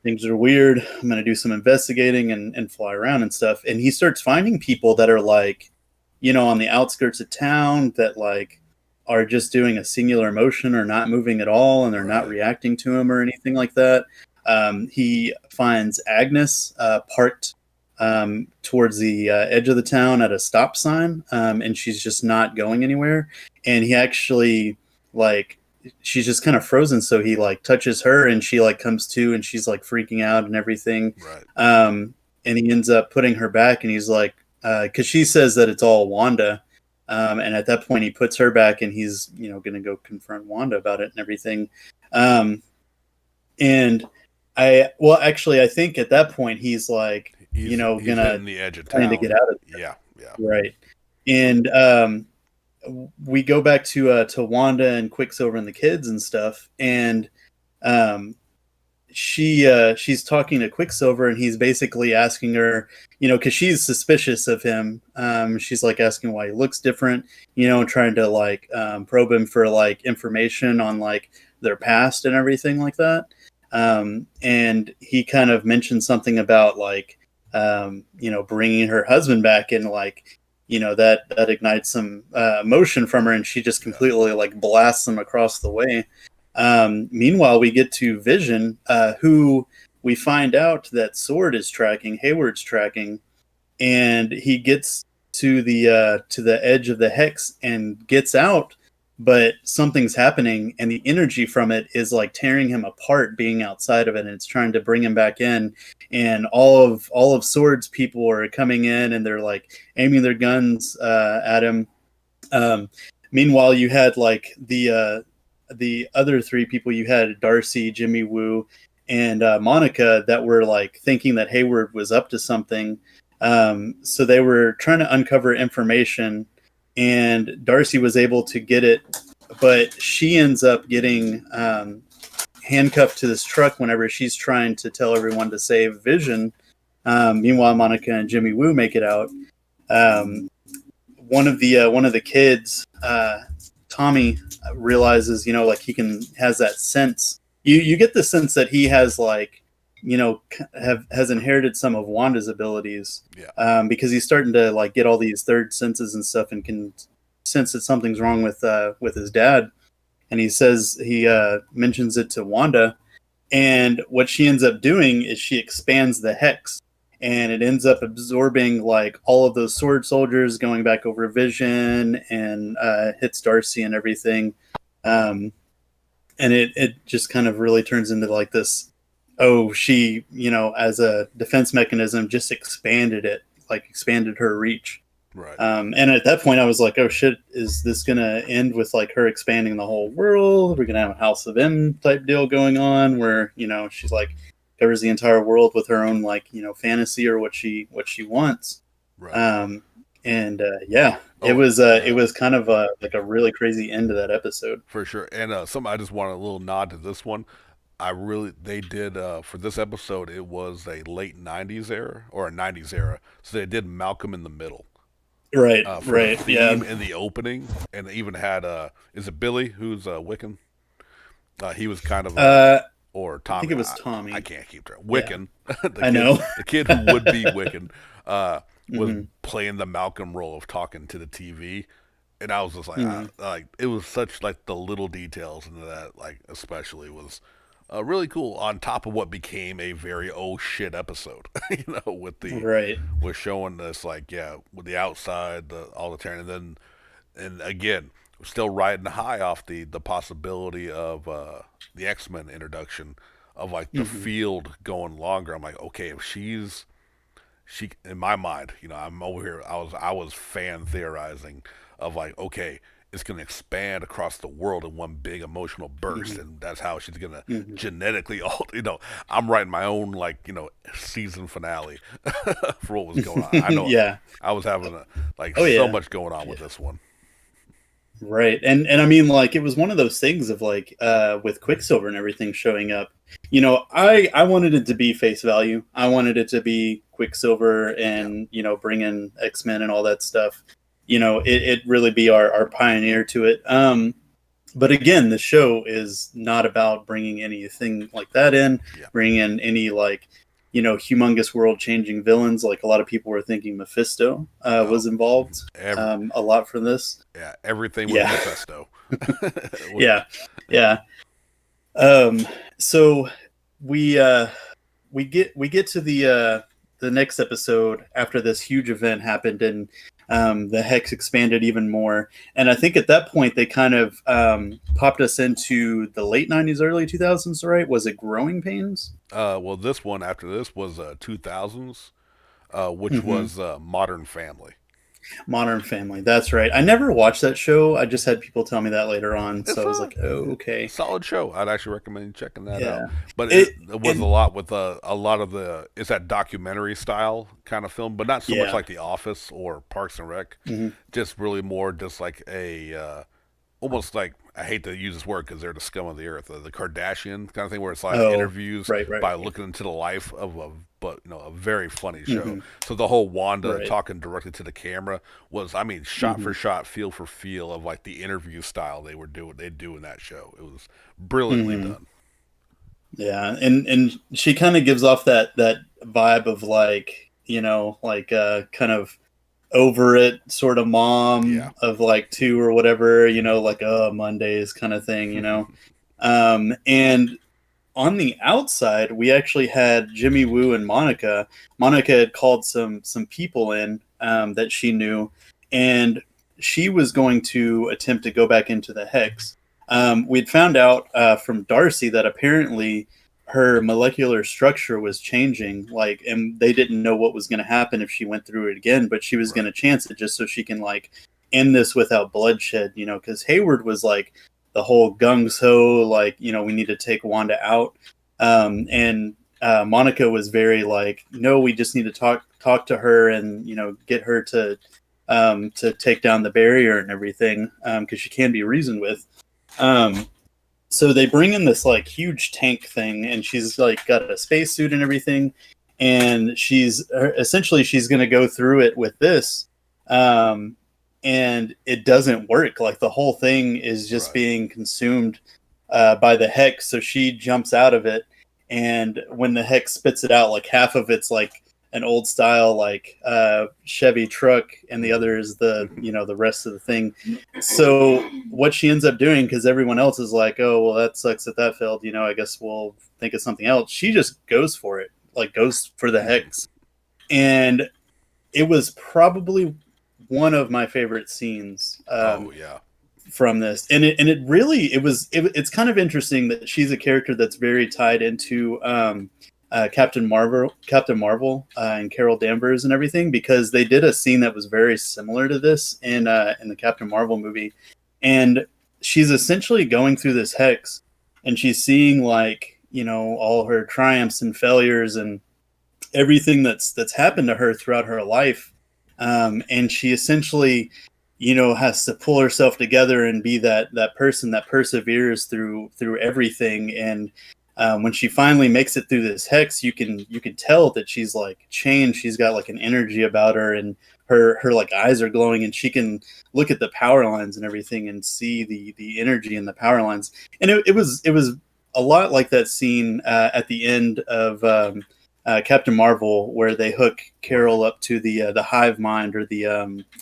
things are weird, I'm going to do some investigating and fly around and stuff. And he starts finding people that are like, on the outskirts of town, that like are just doing a singular motion or not moving at all, and they're not reacting to him or anything like that. He finds Agnes parked towards the edge of the town at a stop sign, and she's just not going anywhere. And he actually, like, she's just kind of frozen, so he like touches her, and she like comes to, and she's like freaking out and everything. and he ends up putting her back, and he's like, because she says that it's all Wanda, and at that point he puts her back, and he's going to go confront Wanda about it and everything, and actually I think at that point he's like, He's gonna hitting the edge of trying to get town. out of Yeah, yeah, there, right? And we go back to Wanda and Quicksilver and the kids and stuff, and um, she's talking to Quicksilver, and he's basically asking her, because she's suspicious of him. She's like asking why he looks different, trying to like probe him for like information on like their past and everything like that. And he kind of mentioned something about like bringing her husband back, and like that ignites some emotion from her, and she just yeah. completely like blasts him across the way. Meanwhile, we get to Vision, who we find out that Sword is tracking, Hayward's tracking, and he gets to the edge of the hex and gets out, but something's happening, and the energy from it is like tearing him apart, being outside of it, and it's trying to bring him back in. And all of Sword's people are coming in, and they're like aiming their guns at him. Um, Meanwhile, you had like the other three people. You had Darcy, Jimmy Woo, and Monica that were like thinking that Hayward was up to something. So they were trying to uncover information, and Darcy was able to get it, but she ends up getting handcuffed to this truck whenever she's trying to tell everyone to save Vision. Meanwhile, Monica and Jimmy Woo make it out. One of the kids, Tommy, realizes, like has that sense. You get the sense that he has like, has inherited some of Wanda's abilities, Yeah. because he's starting to like get all these third senses and stuff, and can sense that something's wrong with his dad. And he mentions it to Wanda, and what she ends up doing is she expands the hex, and it ends up absorbing like all of those sword soldiers, going back over Vision, and hits Darcy and everything. And it just kind of really turns into like this, she, as a defense mechanism, just expanded her reach. Right. And at that point I was like, oh shit, is this gonna end with like her expanding the whole world? We're gonna have a House of M type deal going on, where she's like covers the entire world with her own like fantasy, or what she wants. Right. And yeah, it was kind of like a really crazy end to that episode. For sure. And I just want a little nod to this one. They did for this episode. It was a late '90s era or a '90s era, so they did Malcolm in the Middle Right, for the right, yeah. theme in the opening, and they even had is it Billy who's Wiccan? He was kind of or I think Tommy. it was I Tommy. can't keep track. Yeah, Wiccan, I know. the kid who would be Wiccan, was Hmm. playing the Malcolm role of talking to the TV, and I was just like, Hmm. like it was such like the little details into that, like especially was really cool. On top of what became a very oh shit episode, Right. with showing this like with the outside, all the terrain, and again we're still riding high off the possibility of the X-Men introduction of like the Hmm. field going longer. I'm like, okay, if she in my mind, I'm over here. I was fan theorizing of like, okay, it's gonna expand across the world in one big emotional burst, Hmm. and that's how she's gonna Hmm. genetically alter. I'm writing my own like season finale for what was going on. I know Yeah. I was having Oh so yeah. much going on with this one. Right. And I mean, like, it was one of those things of like with Quicksilver and everything showing up. I wanted it to be face value. I wanted it to be Quicksilver, Yeah, and bring in X-Men and all that stuff. It really be our pioneer to it. But again, the show is not about bringing anything like that in, yeah. bringing in any like humongous world changing villains. Like a lot of people were thinking Mephisto Oh, was involved every, a lot for this. yeah. Everything was Yeah. Mephisto. Yeah, yeah. Um, so we uh, we get to the next episode after this huge event happened, and the hex expanded even more. And I think at that point they kind of popped us into the late '90s, early 2000s. Right? Was it Growing Pains? Well, this one after this was 2000s. which Hmm. was Modern Family. Modern Family. That's right. I never watched that show. I just had people tell me that later on, so It's I was a like, oh, okay, solid show. I'd actually recommend checking that out. yeah. But It it was a and lot with a lot of the it's that documentary style kind of film, but not so much yeah. like The Office or Parks and Rec. Hmm. Just really more just like a almost like I hate to use this word because they're the scum of the earth, the Kardashian kind of thing, where it's like Oh, interviews right, right, by right. looking into the life of a but a very funny show. Hmm. So the whole Wanda Right. talking directly to the camera was, I mean, shot Hmm. for shot, feel for feel of like the interview style they do in that show. It was brilliantly Hmm. done. Yeah, and she kind of gives off that vibe of like, like kind of over it sort of Yeah. mom of like two or whatever, like Mondays kind of thing. And on the outside, we actually had Jimmy Woo and Monica. Monica had called some people in that she knew, and she was going to attempt to go back into the hex. We'd found out from Darcy that apparently her molecular structure was changing, like, and they didn't know what was going to happen if she went through it again, but she was going Right. to chance it just so she can like end this without bloodshed, because Hayward was like the whole gung ho, like, we need to take Wanda out. And Monica was very like, no, we just need to talk to her and get her to take down the barrier and everything because she can be reasoned with. Um, so they bring in this like huge tank thing, and she's like got a spacesuit and everything, and she's going to go through it with this. Um, and it doesn't work. Like the whole thing is just Right. being consumed by the hex. So she jumps out of it, and when the hex spits it out, like half of it's like an old style like Chevy truck, and the other is the rest of the thing. So what she ends up doing, because everyone else is like, oh well, that sucks that that failed. I guess we'll think of something else. She just goes for it, like goes for the hex, and it was probably one of my favorite scenes Oh yeah. from this, and it really it's kind of interesting that she's a character that's very tied into Captain Marvel and Carol Danvers and everything, because they did a scene that was very similar to this in the Captain Marvel movie, and she's essentially going through this hex, and she's seeing like all her triumphs and failures and everything that's happened to her throughout her life, and she essentially has to pull herself together and be that person that perseveres through everything. And when she finally makes it through this hex, you can tell that she's like changed. She's got like an energy about her, and her like eyes are glowing, and she can look at the power lines and everything and see the energy in the power lines. And it was a lot like that scene at the end of Captain Marvel, where they hook Right. Carol up to the hive mind, or the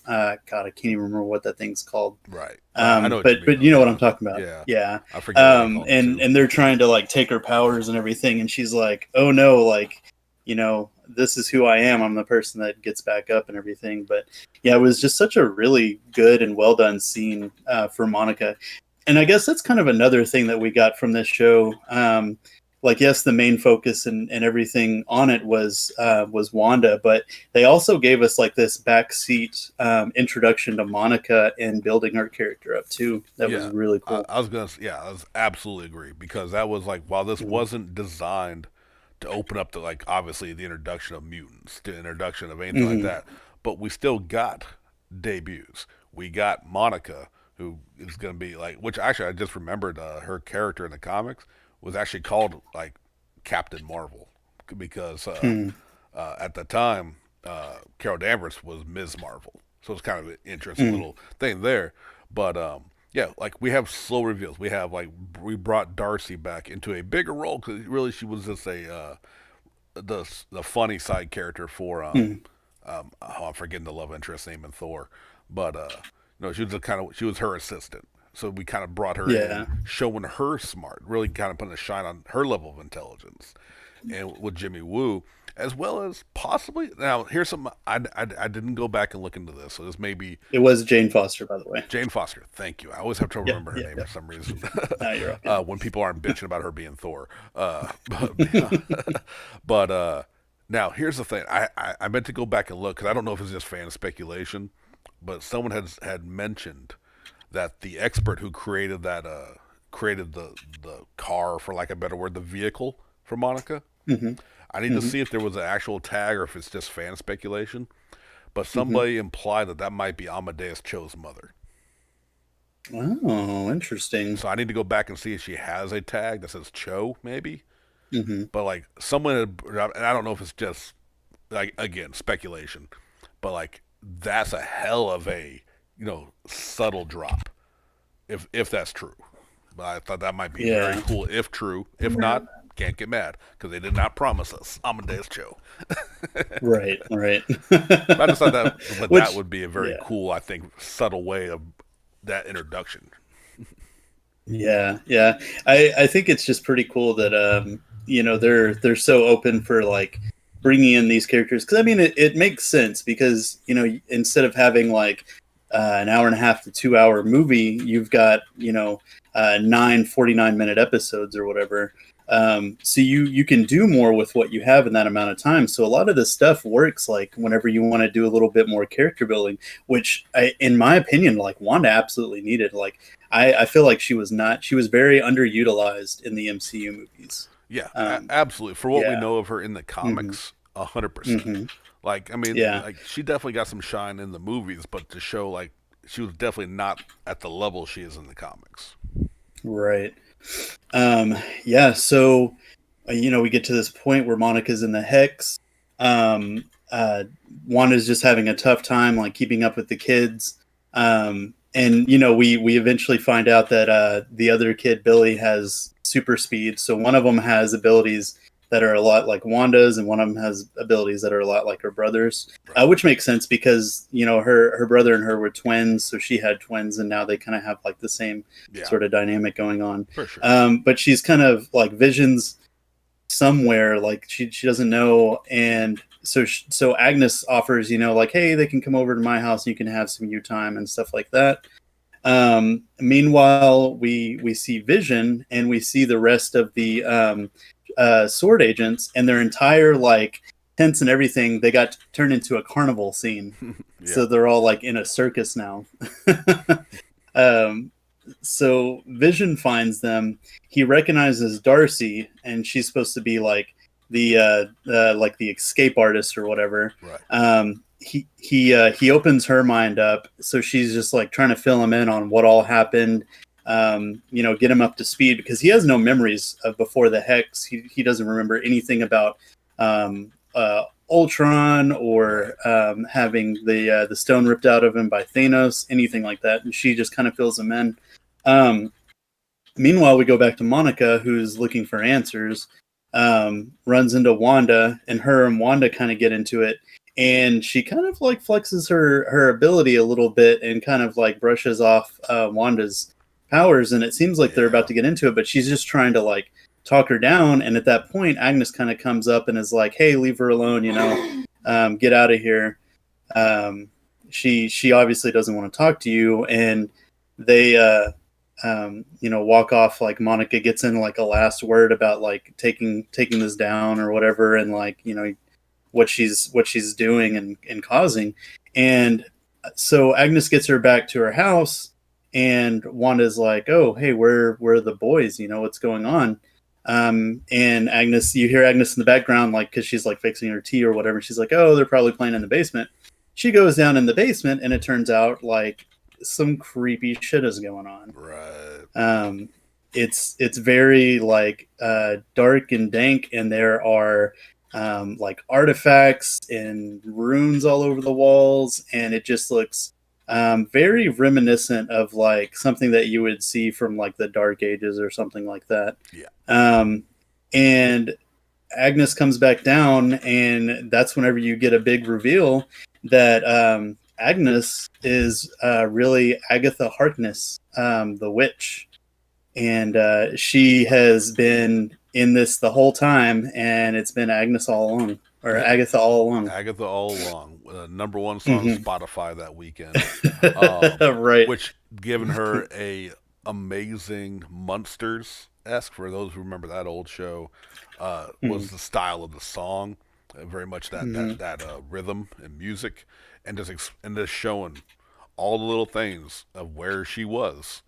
God, I can't even remember what that thing's called. Right. I know what you mean But though. you know what I'm Yeah. talking about. Yeah. Yeah. I forget what they called it And too. they're trying to like take her powers and everything, and she's like, oh no, like this is who I am. I'm the person that gets back up and everything. But yeah, it was just such a really good and well done scene for Monica. And I guess that's kind of another thing that we got from this show. Like, yes, the main focus and everything on it was Wanda, but they also gave us like this backseat introduction to Monica and building her character up too. That was Yeah. really I, cool. I was gonna. Yeah. I was absolutely agree because that was like while this Mhm. wasn't designed to open up to like obviously the introduction of mutants, the introduction of anything like Mhm. that, but we still got debuts. We got Monica, who is going to be like, which actually I just remembered her character in the comics was actually called like Captain Marvel because Mhm. at the time Carol Danvers was Ms. Marvel, so it's kind of an interesting Mhm. little thing there. But yeah, like we have slow reveals. We have like we brought Darcy back into a bigger role because really she was just a the funny side character for Mhm. oh, I'm forgetting the love interest name in Thor, but she was she was her assistant. So we kind of brought her in, Yeah. showing her smart, really kind of putting a shine on her level of intelligence, and with Jimmy Woo, as well as possibly now here's some I didn't go back and look into this, so this may be It was Jane Foster, by the way. Jane Foster. Thank you. I always have trouble Yeah. remember her Yeah. name Yeah. for some reason You're okay. when people aren't bitching about her being Thor. But, but Now, here's the thing. I meant to go back and look because I don't know if it's just fan speculation, but someone had mentioned that the expert who created that created the car, for lack of a better word, the vehicle for Monica. Hmm. I need to Hmm. see if there was an actual tag or if it's just fan speculation. But Hmm. somebody implied that that might be Amadeus Cho's mother. Oh, interesting. So I need to go back and see if she has a tag that says Cho, maybe. Hmm. But like someone, and I don't know if it's just like again speculation, but like that's a hell of a subtle drop if that's true. But I thought that might be very Yeah. cool if true. If not, can't get mad because they did not promise us Amadeus Cho. Right. Right. But I just thought that Which, would be a very yeah. cool, I think, subtle way of that introduction. Yeah, yeah. I think it's just pretty cool that they're so open for like bringing in these characters because I mean it makes sense because instead of having like an hour and a half to 2 hour movie, you've got nine 49-minute episodes or whatever. So you can do more with what you have in that amount of time. So a lot of this stuff works like whenever you want to do a little bit more character building, which in my opinion, like Wanda absolutely needed. Like I feel like she was very underutilized in the MCU movies. Yeah, Um, absolutely. For what we yeah. know of her in the Hmm. comics, 100%. Hmm. Like, I mean, Yeah. like she definitely got some shine in the movies, but to show like she was definitely not at the level she is in the comics. Right. Yeah. So, we get to this point where Monica's in the Hex. Um, uh, Wanda's just having a tough time, like keeping up with the kids. And we eventually find out that the other kid, Billy, has super speed. So one of them has abilities that are a lot like Wanda's, and one of them has abilities that are a lot like her brother's, Right. which makes sense because her brother and her were twins, so she had twins, and now they kind of have like the same Yeah, sort of dynamic going on. for sure. But she's kind of like Vision's somewhere, like she doesn't know, and so Agnes offers, like, hey, they can come over to my house and you can have some you time and stuff like that. Meanwhile, we see Vision and we see the rest of the sword agents and their entire like tents and everything. They got turned into a carnival scene, Yeah, so they're all like in a circus now. um, so Vision finds them. He recognizes Darcy, and she's supposed to be like the escape artist or whatever. right. He opens her mind up, so she's just like trying to fill him in on what all happened. Get him up to speed because he has no memories of before the Hex. He doesn't remember anything about Ultron or Right. having the stone ripped out of him by Thanos, anything like that. And she just kind of fills him in. Um, Meanwhile, we go back to Monica, who's looking for answers. Runs into Wanda, and her and Wanda kind of get into it. And she kind of like flexes her ability a little bit and kind of like brushes off Wanda's powers. And it seems like they're about Yeah. to get into it, but she's just trying to like talk her down. And at that point, Agnes kind of comes up and is like, "Hey, leave her alone. Get out of here." Um, she obviously doesn't want to talk to you, and they walk off. Like Monica gets in like a last word about like taking this down or whatever, and like what she's doing and causing, and so Agnes gets her back to her house, and Wanda's like, "Oh, hey, where are the boys? What's going on?" And Agnes, you hear Agnes in the background, like because she's like fixing her tea or whatever. She's like, "Oh, they're probably playing in the basement." She goes down in the basement, and it turns out like some creepy shit is going on. Right. um, it's very like dark and dank, and there are like artifacts and runes all over the walls, and it just looks very reminiscent of like something that you would see from like the Dark Ages or something like that. Yeah. Um, and Agnes comes back down, and that's whenever you get a big reveal that Agnes is really Agatha Harkness, the witch, and she has been in this the whole time, and it's been Agnes all along, or Yeah. Agatha all along. Agatha all along, number one song Hmm. Spotify that weekend. Um, Right. which given her a amazing Munsters esque for those who remember that old show, Hmm. was the style of the song. very much that Hmm. rhythm and music, and just showing all the little things of where she was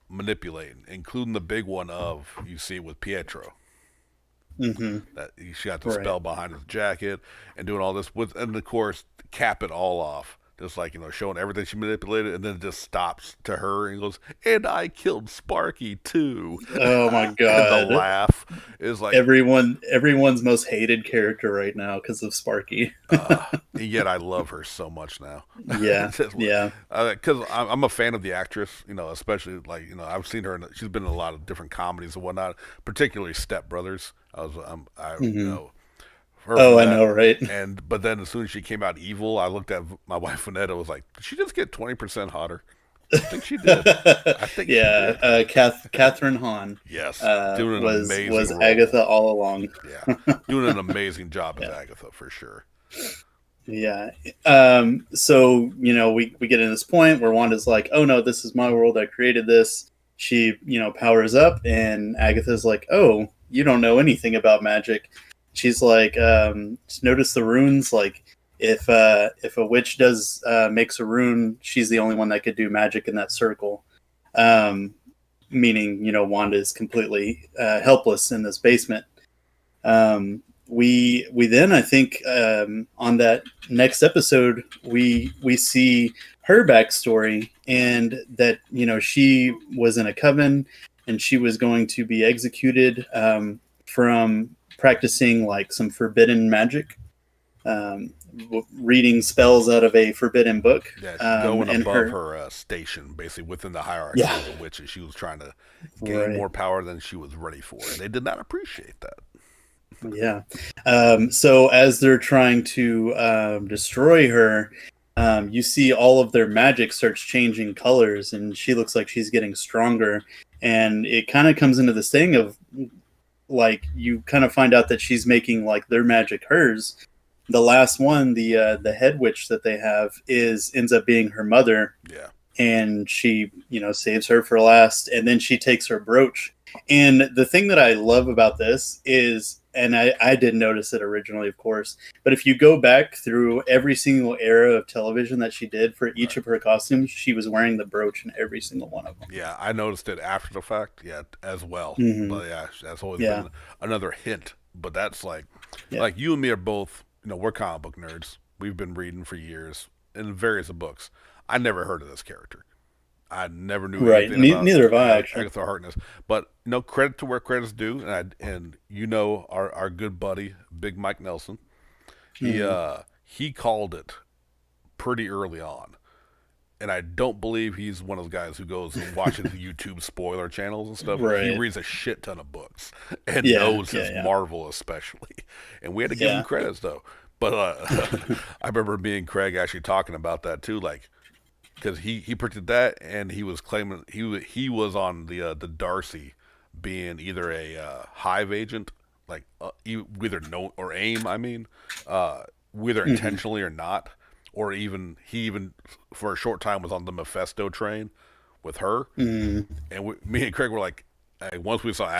manipulating, including the big one of you see with Pietro Hmm. that she got the Right. spell behind his jacket and doing all this with, and of course cap it all off. Just like, showing everything she manipulated, and then it just stops to her and goes, "And I killed Sparky too," Oh my and the god. laugh is like, Everyone's most hated character right now because of Sparky. and yet I love her so much now. Yeah. Yeah. Because I'm a fan of the actress, especially like, I've seen her. She's been in a lot of different comedies and whatnot, particularly Step Brothers. Hmm. Her Oh, from I that, know, right? but then as soon as she came out evil, I looked at my wife Vanetta. Was like, did she just get 20% hotter? I think she did. I think she Yeah. did. Catherine Hahn Yes, doing an was amazing role. Agatha all along. Yeah, doing an amazing job as Yeah. Agatha for sure. Yeah. So, we get to this point where Wanda's like, oh no, this is my world. I created this. She, powers up, and Agatha's like, oh, you don't know anything about magic. She's like, just notice the runes. Like, if a witch does makes a rune, she's the only one that could do magic in that circle. Um, Meaning, Wanda is completely helpless in this basement. We then, I think, on that next episode, we see her backstory, and that she was in a coven, and she was going to be executed from practicing like some forbidden magic, um, reading spells out of a forbidden book. Yeah, going And above her, her station, basically within the hierarchy yeah, of the witches. She was trying to gain right. more power than she was ready for, and they did not appreciate that. Yeah. So as they're trying to destroy her, you see all of their magic starts changing colors, and she looks like she's getting stronger. And it kind of comes into this thing of like you kind of find out that she's making like their magic hers. The last one, the head witch that they have, is ends up being her mother, Yeah, and she saves her for last, and then she takes her brooch. And the thing that I love about this is, and I didn't notice it originally, of course, but if you go back through every single era of television that she did for each right. of her costumes, she was wearing the brooch in every single one of them. Yeah, I noticed it after the fact. Yeah, as well. Hmm. But yeah, that's always Yeah. been another hint. But that's Yeah. like you and me are both. We're comic book nerds. We've been reading for years in various books. I never heard of this character. I never knew Right. anything about Neither have I, actually. Agatha Harkness. But credit to where credit's due, and our good buddy Big Mike Nelson. He Hmm. uh he called it pretty early on, and I don't believe he's one of those guys who goes and watches YouTube spoiler channels and stuff. He Right. reads a shit ton of books and Yeah. knows Yeah. his Yeah. Marvel especially, and we had to give him Yeah. credits though. But I remember me and Craig actually talking about that too, like because he predicted that, and he was claiming he was on the Darcy being either a hive agent, like either no or aim. I mean, whether Hmm. intentionally or not, or even he even for a short time was on the Mephisto train with her, Hmm. and me and Craig were like, once we saw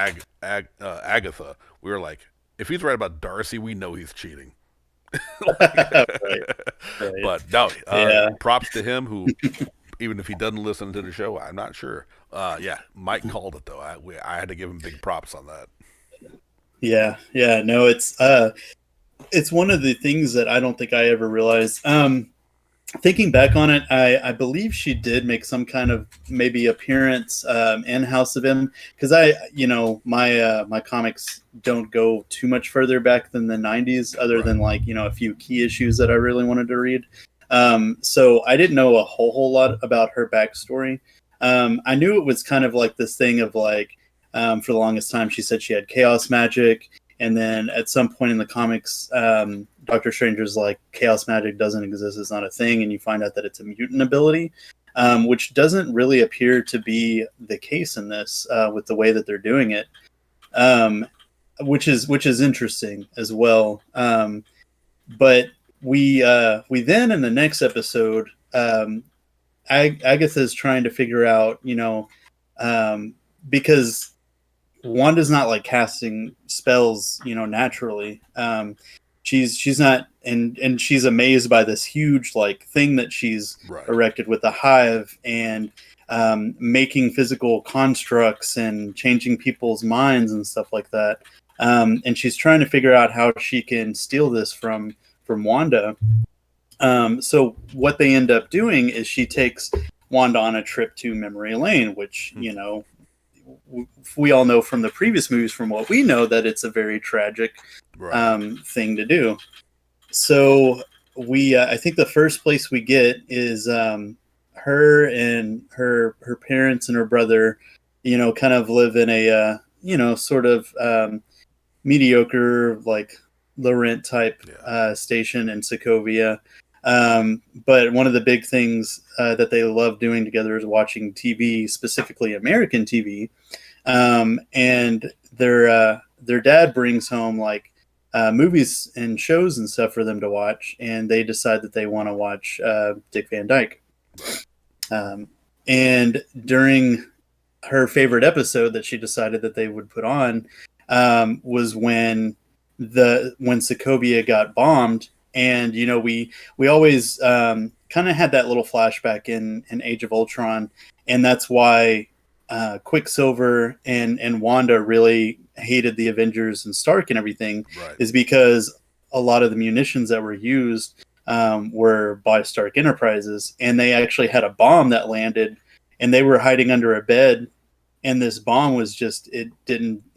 Agatha, we were like, if he's right about Darcy, we know he's cheating. Right. Right. But no, Yeah. props to him who, even if he doesn't listen to the show, I'm not sure. Yeah, Mike called it though. I had to give him big props on that. Yeah. Yeah. No, it's one of the things that I don't think I ever realized. Thinking back on it, I believe she did make some kind of maybe appearance in House of M, because my comics don't go too much further back than the '90s, other Right. than like a few key issues that I really wanted to read. So I didn't know a whole lot about her backstory. I knew it was kind of like this thing of like, for the longest time she said she had chaos magic, and then at some point in the comics, Doctor Stranger's like, chaos magic doesn't exist, it's not a thing, and you find out that it's a mutant ability, which doesn't really appear to be the case in this with the way that they're doing it, um, which is interesting as well. But we then in the next episode, Agatha is trying to figure out, because Wanda's not like casting spells, naturally. she's not, and she's amazed by this huge like thing that she's Right. erected with the hive, and making physical constructs and changing people's minds and stuff like that. And she's trying to figure out how she can steal this from Wanda. So what they end up doing is she takes Wanda on a trip to memory lane, which, Hmm. you know, we all know from the previous movies, from what we know, that it's a very tragic Right. thing to do. So I think the first place we get is her and her parents and her brother, you know, kind of live in a you know, sort of mediocre, like low rent type Yeah. station in Sokovia. But one of the big things that they love doing together is watching TV, specifically American TV. And their dad brings home like movies and shows and stuff for them to watch, and they decide that they want to watch Dick Van Dyke. Right. Um, and during her favorite episode that she decided that they would put on was when Sokovia got bombed. And you know, we always kind of had that little flashback in Age of Ultron, and that's why Quicksilver and Wanda really hated the Avengers and Stark and everything, Right. is because a lot of the munitions that were used were by Stark Enterprises, and they actually had a bomb that landed, and they were hiding under a bed, and this bomb was just, it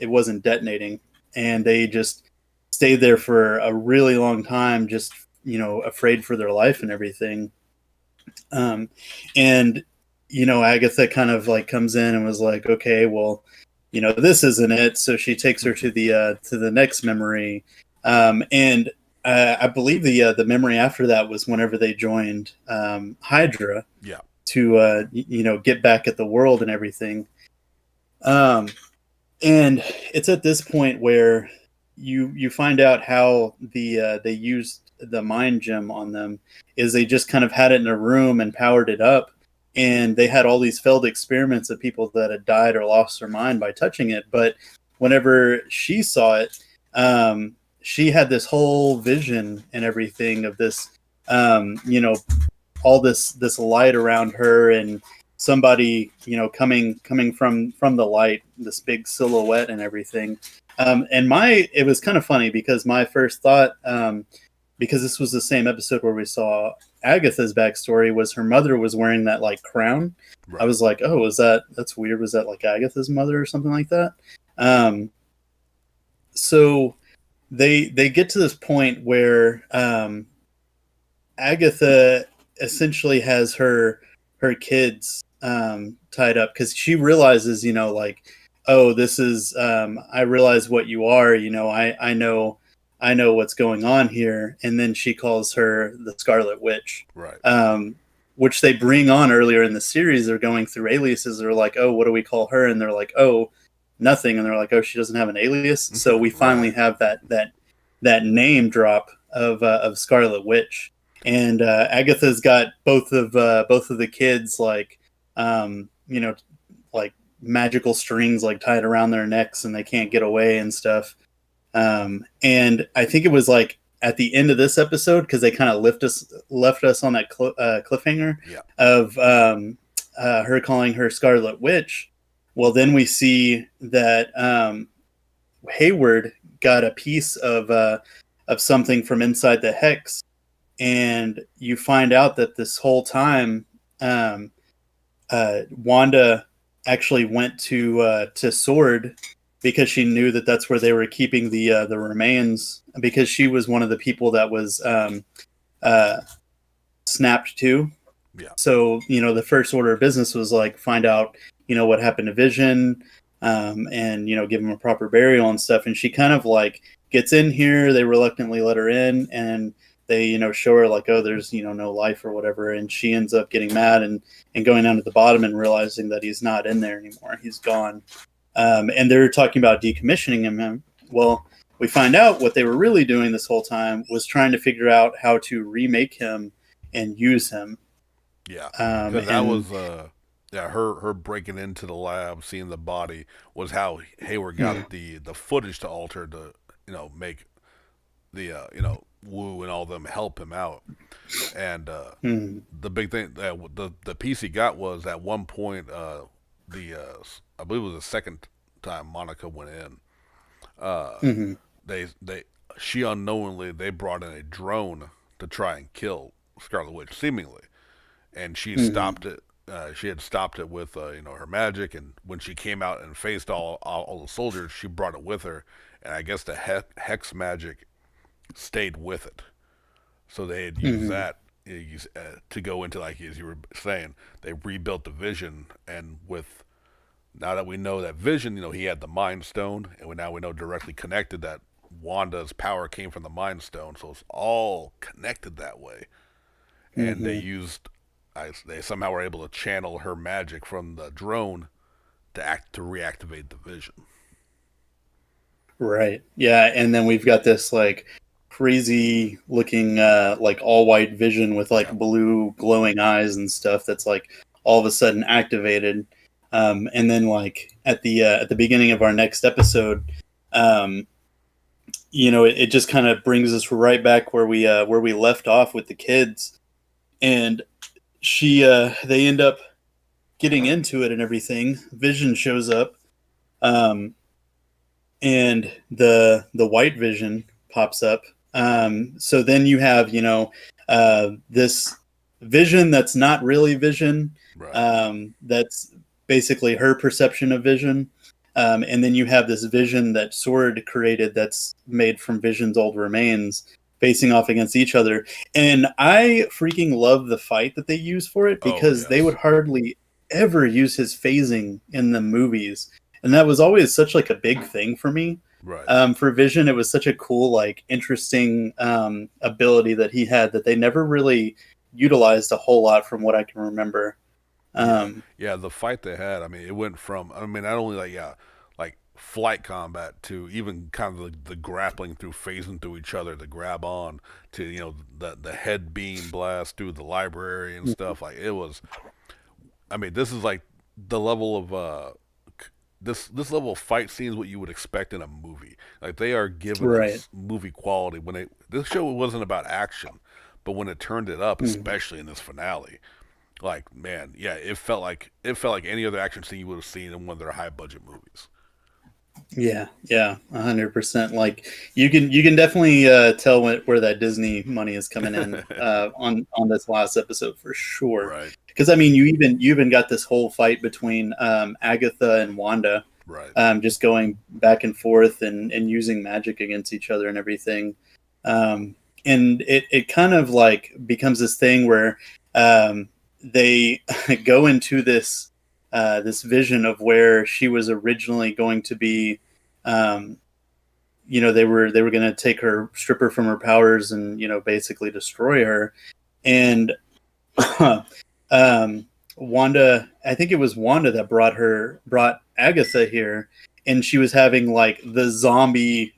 wasn't detonating, and they just stayed there for a really long time, just, you know, afraid for their life and everything. um, and you know, Agatha kind of like comes in and was like, okay, well, you know, this isn't it. So she takes her to the next memory. And I believe the memory after that was whenever they joined Hydra Yeah. to you know, get back at the world and everything. um, and it's at this point where you find out how they used the mind gem on them. Is they just kind of had it in a room and powered it up, and they had all these failed experiments of people that had died or lost their mind by touching it. But whenever she saw it, she had this whole vision and everything of this, you know, all this light around her, and somebody, you know, coming from the light, this big silhouette and everything. And my it was kind of funny because my first thought, because this was the same episode where we saw Agatha's backstory, was her mother was wearing that like crown. I Right. was like, oh, that's weird, was that like Agatha's mother or something like that? Um so they get to this point where Agatha essentially has her kids tied up, because she realizes, you know, like, oh, this is, I realize what you are. You know, I know what's going on here. And then she calls her the Scarlet Witch, Right. which they bring on earlier in the series. They're going through aliases. They're like, oh, what do we call her? And they're like, oh, nothing. And they're like, oh, she doesn't have an alias. So we finally Right. have that name drop of Scarlet Witch. And Agatha's got both of the kids, like, you know, like magical strings like tied around their necks, and they can't get away and stuff. And I think it was like at the end of this episode, because they kind of left us on that cliffhanger Yeah. of her calling her Scarlet Witch. Well, then we see that Hayward got a piece of something from inside the hex, and you find out that this whole time, um, Wanda actually went to Sword because she knew that that's where they were keeping the remains, because she was one of the people that was uh, snapped to. Yeah. So, you know, the first order of business was like, find out, you know, what happened to Vision, and, you know, give him a proper burial and stuff. And she kind of like gets in here. They reluctantly let her in, and they, you know, show her like, oh, there's, you know, no life or whatever. And she ends up getting mad and going down to the bottom and realizing that he's not in there anymore. He's gone. And they're talking about decommissioning him. Well, we find out what they were really doing this whole time was trying to figure out how to remake him and use him. Yeah. Because that And was yeah, her breaking into the lab, seeing the body was how Hayward got the footage to alter to, you know, make Wu and all them help him out. And Mhm. the big thing that the piece he got was at one point the I believe it was the second time Monica went in. Uh, Mhm. they she unknowingly they brought in a drone to try and kill Scarlet Witch seemingly, and she Mhm. stopped it. She had stopped it with her magic, and when she came out and faced all the soldiers, she brought it with her, and I guess the hex magic stayed with it. So they had used Mhm. that to go into, like as you were saying, they rebuilt the Vision, and with now that we know that Vision, he had the Mind Stone, and now we know directly connected that Wanda's power came from the Mind Stone, so it's all connected that way. And Mhm. they somehow were able to channel her magic from the drone to reactivate the Vision. Right. Yeah, and then we've got this like crazy looking like all white vision with like Yeah. blue glowing eyes and stuff that's like all of a sudden activated. And then like at the beginning of our next episode, um, it just kind of brings us right back where we left off with the kids, and she they end up getting into it and everything. Vision shows up. Um, and the white vision pops up. So then you have this vision that's not really vision. Right. That's basically her perception of vision. And then you have this vision that Sword created that's made from Vision's old remains facing off against each other. And I freaking love the fight that they use for it Oh because they would yes. hardly ever use his phasing in the movies, and that was always such like a big thing for me. Right. For Vision, it was such a cool, like, interesting ability that he had that they never really utilized a whole lot, from what I can remember. Yeah, Um, yeah. The fight they had, I mean, it went from, I mean, not only like flight combat to even kind of the grappling through phasing through each other to grab on to the head beam blast through the library and stuff. Like it was, I mean, this is like the level of this level of fight scenes what you would expect in a movie. Like they are giving right. us movie quality when this show wasn't about action, but when it turned it up, Mhm. especially in this finale, like man, yeah, it felt like any other action scene you would have seen in one of their high budget movies. Yeah, yeah, 100%. Like you can definitely tell where that Disney money is coming in on this last episode for sure. Right, Because I mean, you even got this whole fight between Agatha and Wanda, right. just going back and forth and using magic against each other and everything. Um, and it kind of like becomes this thing where they go into this vision of where she was originally going to be. Um, they were going to take her, strip her from her powers, and basically destroy her. And um, Wanda, I think it was Wanda that brought Agatha here, and she was having like the zombie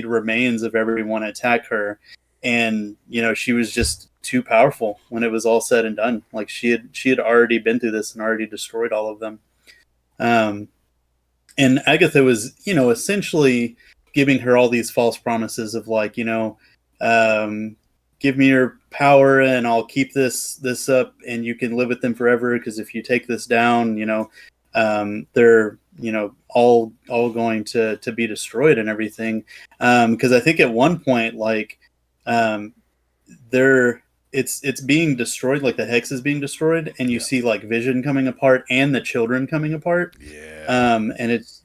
remains of everyone attack her, and she was just too powerful when it was all said and done. Like she had already been through this and already destroyed all of them. Um, and Agatha was, essentially giving her all these false promises of like, um, give me your power and I'll keep this up and you can live with them forever. Because if you take this down, they're all going to be destroyed and everything. Because I think at one point, like, um, they're it's being destroyed, like the hex is being destroyed, and you Yeah, see like Vision coming apart and the children coming apart. yeah, And it's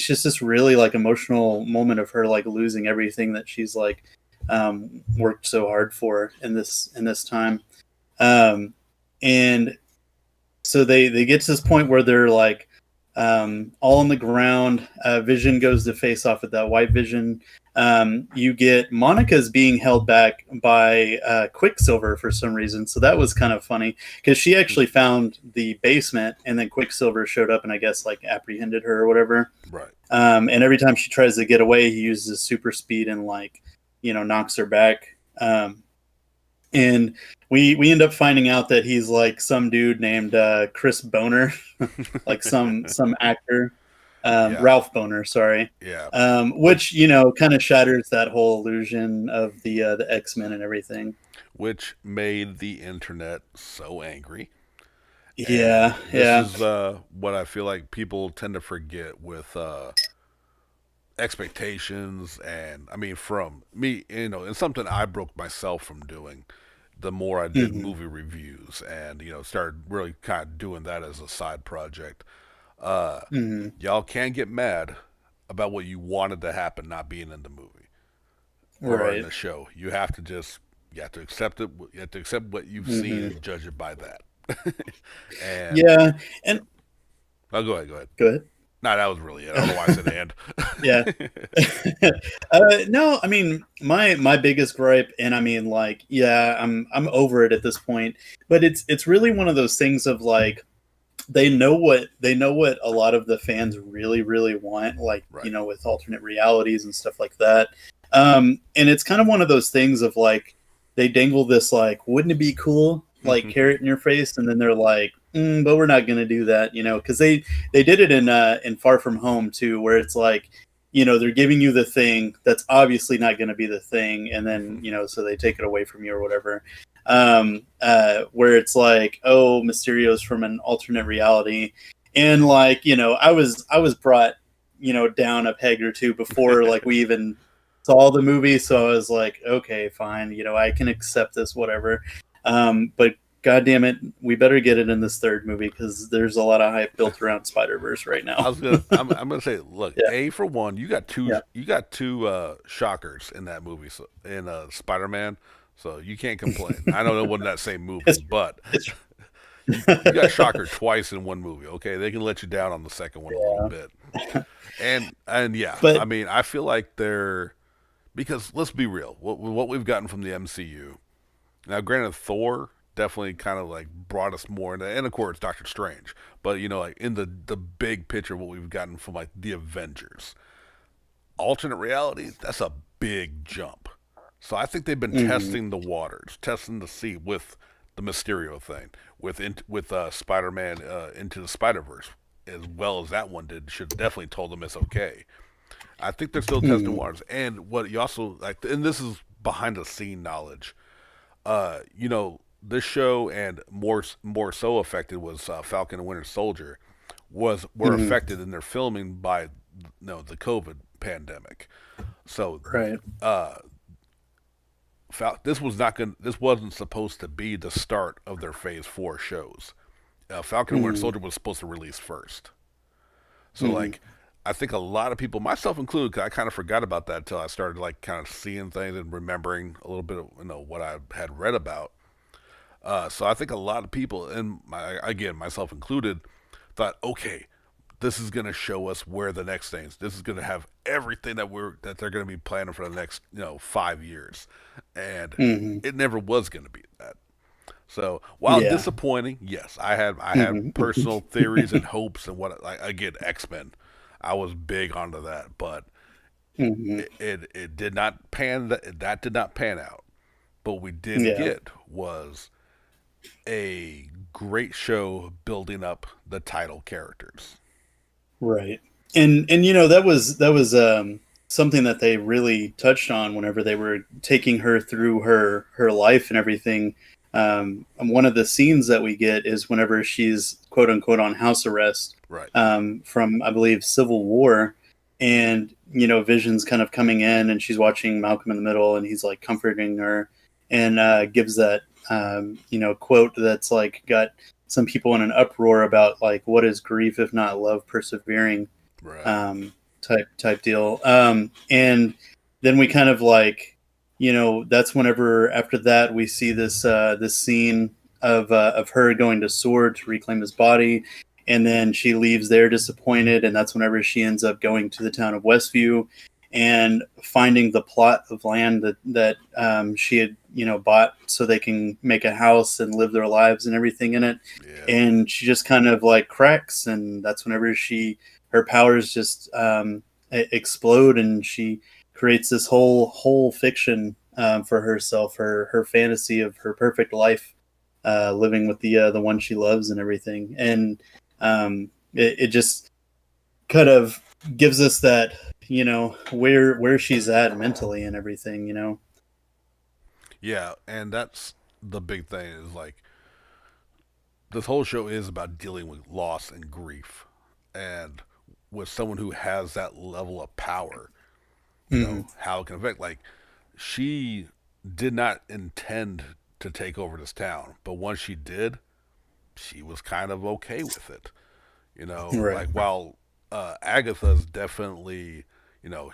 just this really like emotional moment of her like losing everything that she's like worked so hard for in this time. um and so they get to this point where they're like all on the ground. Vision goes to face off with that white Vision. You get Monica's being held back by Quicksilver for some reason, so that was kind of funny because she actually found the basement, and then Quicksilver showed up and I guess like apprehended her or whatever. right. And every time she tries to get away, he uses super speed and like knocks her back. And we end up finding out that he's like some dude named Chris Boner, like some actor. Yeah, Ralph Boner, sorry. yeah. Which kind of shatters that whole illusion of the X-Men and everything. Which made the internet so angry. And Yeah, this yeah. is what I feel like people tend to forget with expectations. And I mean, from me, it's something I broke myself from doing. The more I did Hmm. movie reviews, and started really kind of doing that as a side project. Uh, Hmm. y'all can get mad about what you wanted to happen not being in the movie or in Right. the show. You have to accept it. You have to accept what you've seen Hmm. and judge it by that. And Yeah, and oh, go ahead, go ahead. go ahead. No, that was really it. I don't know why I said and. Yeah. No, I mean my biggest gripe, and I mean like, yeah, I'm over it at this point, but it's really one of those things of like they know what a lot of the fans really want, like Right. with alternate realities and stuff like that. And it's kind of one of those things of like they dangle this like, wouldn't it be cool, like carrot in your face, and then they're like, but we're not gonna do that, because they did it in Far From Home too, where it's like, they're giving you the thing that's obviously not going to be the thing, and then so they take it away from you or whatever. Where it's like, oh, Mysterio's from an alternate reality, and like I was brought down a peg or two before like we even saw the movie, so I was like, okay, fine, I can accept this, whatever. But God damn it, we better get it in this third movie because there's a lot of hype built around Spider Verse right now. I'm gonna say, look, Yeah, A for one, yeah, you got two shockers in that movie, so in Spider Man, so you can't complain. I know it wasn't that same movie, it's but it's you got shocker twice in one movie. Okay, they can let you down on the second one a little yeah. bit, and yeah, I But mean, I feel like they're because let's be real, what we've gotten from the MCU now. Granted, Thor definitely kind of like brought us more into, and of course Doctor Strange, but like in the big picture, what we've gotten from like the Avengers, alternate reality, that's a big jump. So I think they've been mhm, testing the waters, testing the sea with the Mysterio thing, with Spider-Man into the Spider-Verse, as well as that one did. Should definitely told them it's okay. I think they're still testing mhm, waters, and what you also like, and this is behind the scene knowledge. This show and more so affected was Falcon and Winter Soldier were mhm. affected in their filming by the COVID pandemic. So Right. uh, this wasn't supposed to be the start of their Phase 4 shows. Falcon and Winter Mhm, Soldier was supposed to release first. So mhm, like I think a lot of people, myself included, 'cause I kind of forgot about that until I started like kind of seeing things and remembering a little bit of what I had read about. So I think a lot of people, and again myself included, thought, okay, this is going to show us where the next things. This is going to have everything that they're going to be planning for the next 5 years, and mhm. it never was going to be that. So while Yeah. disappointing, yes, I had Mhm, personal theories and hopes and what like again X-Men. I was big onto that, but mhm. it did not that did not pan out. But what we did Yeah. get was a great show building up the title characters. Right. And that was something that they really touched on whenever they were taking her through her life and everything. And one of the scenes that we get is whenever she's quote unquote on house arrest, Right. from I believe Civil War, and Vision's kind of coming in and she's watching Malcolm in the Middle and he's like comforting her, and gives that quote that's like got some people in an uproar about like, what is grief if not love persevering, Right. um, type deal. And then we kind of like, that's whenever after that we see this scene of her going to Sword to reclaim his body, and then she leaves there disappointed, and that's whenever she ends up going to the town of Westview and finding the plot of land that she had bought so they can make a house and live their lives and everything in it. Yeah. And she just kind of like cracks, and that's whenever her powers just explode, and she creates this whole fiction, for herself, her fantasy of her perfect life, living with the one she loves and everything. And it just kind of gives us that, where she's at mentally and everything, Yeah, and that's the big thing is like this whole show is about dealing with loss and grief, and with someone who has that level of power, Hmm. how it can affect. Like she did not intend to take over this town, but once she did, she was kind of okay with it. Right. Like while Agatha's definitely,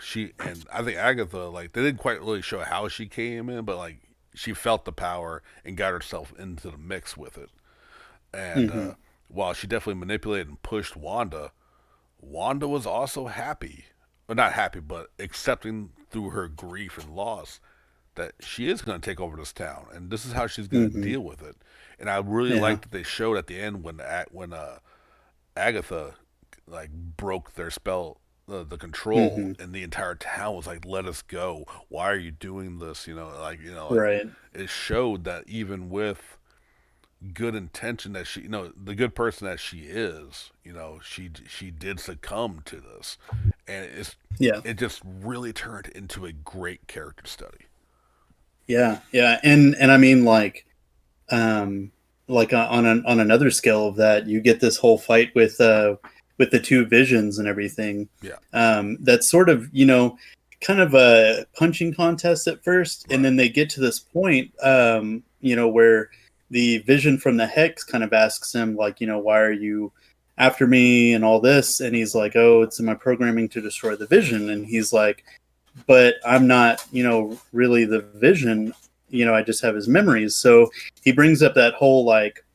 she and I think Agatha like they didn't quite really show how she came in, but like she felt the power and got herself into the mix with it. And Hmm. while she definitely manipulated and pushed Wanda, Wanda was also happy, or not happy, but accepting through her grief and loss that she is going to take over this town, and this is how she's going to Hmm. deal with it. And I really Yeah. liked that they showed at the end when Agatha like broke their spell, the control, Hmm. and the entire town was like, "Let us go. Why are you doing this?" Like Right. it showed that even with good intention that she, the good person that she is, she did succumb to this, and Yeah. it just really turned into a great character study. Yeah. Yeah. And I mean, um, on another scale of that, you get this whole fight with the two visions and everything. Yeah, That's sort of, kind of a punching contest at first, and right. then they get to this point, where the vision from the hex kind of asks him, like, why are you after me and all this? And he's like, oh, it's in my programming to destroy the vision. And he's like, but I'm not, really the vision. I just have his memories. So he brings up that whole like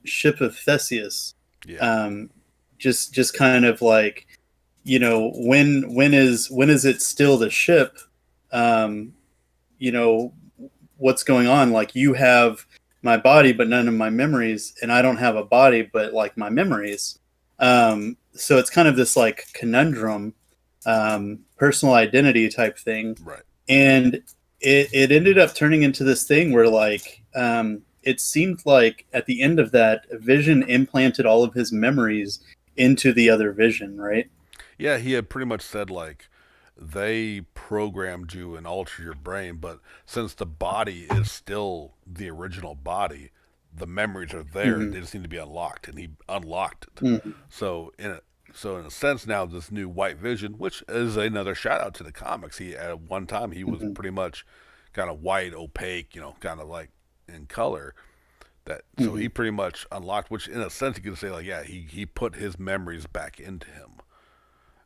ship of Theseus, Yeah, um, just kind of like, when is it still the ship? Um, you know what's going on? Like you have my body, but none of my memories, and I don't have a body, but like my memories. So it's kind of this like conundrum, personal identity type thing, right. and it ended up turning into this thing where like it seemed like at the end of that, Vision implanted all of his memories into the other Vision, right? Yeah, he had pretty much said like they programmed you and altered your brain, but since the body is still the original body, the memories are there. Mm-hmm. They just need to be unlocked, and he unlocked it. Mm-hmm. So in a sense now this new White Vision, which is another shout out to the comics. He at one time he was Mm-hmm. pretty much kind of white, opaque, kind of like in color. That so Mm-hmm. he pretty much unlocked, which in a sense you could say like yeah he put his memories back into him,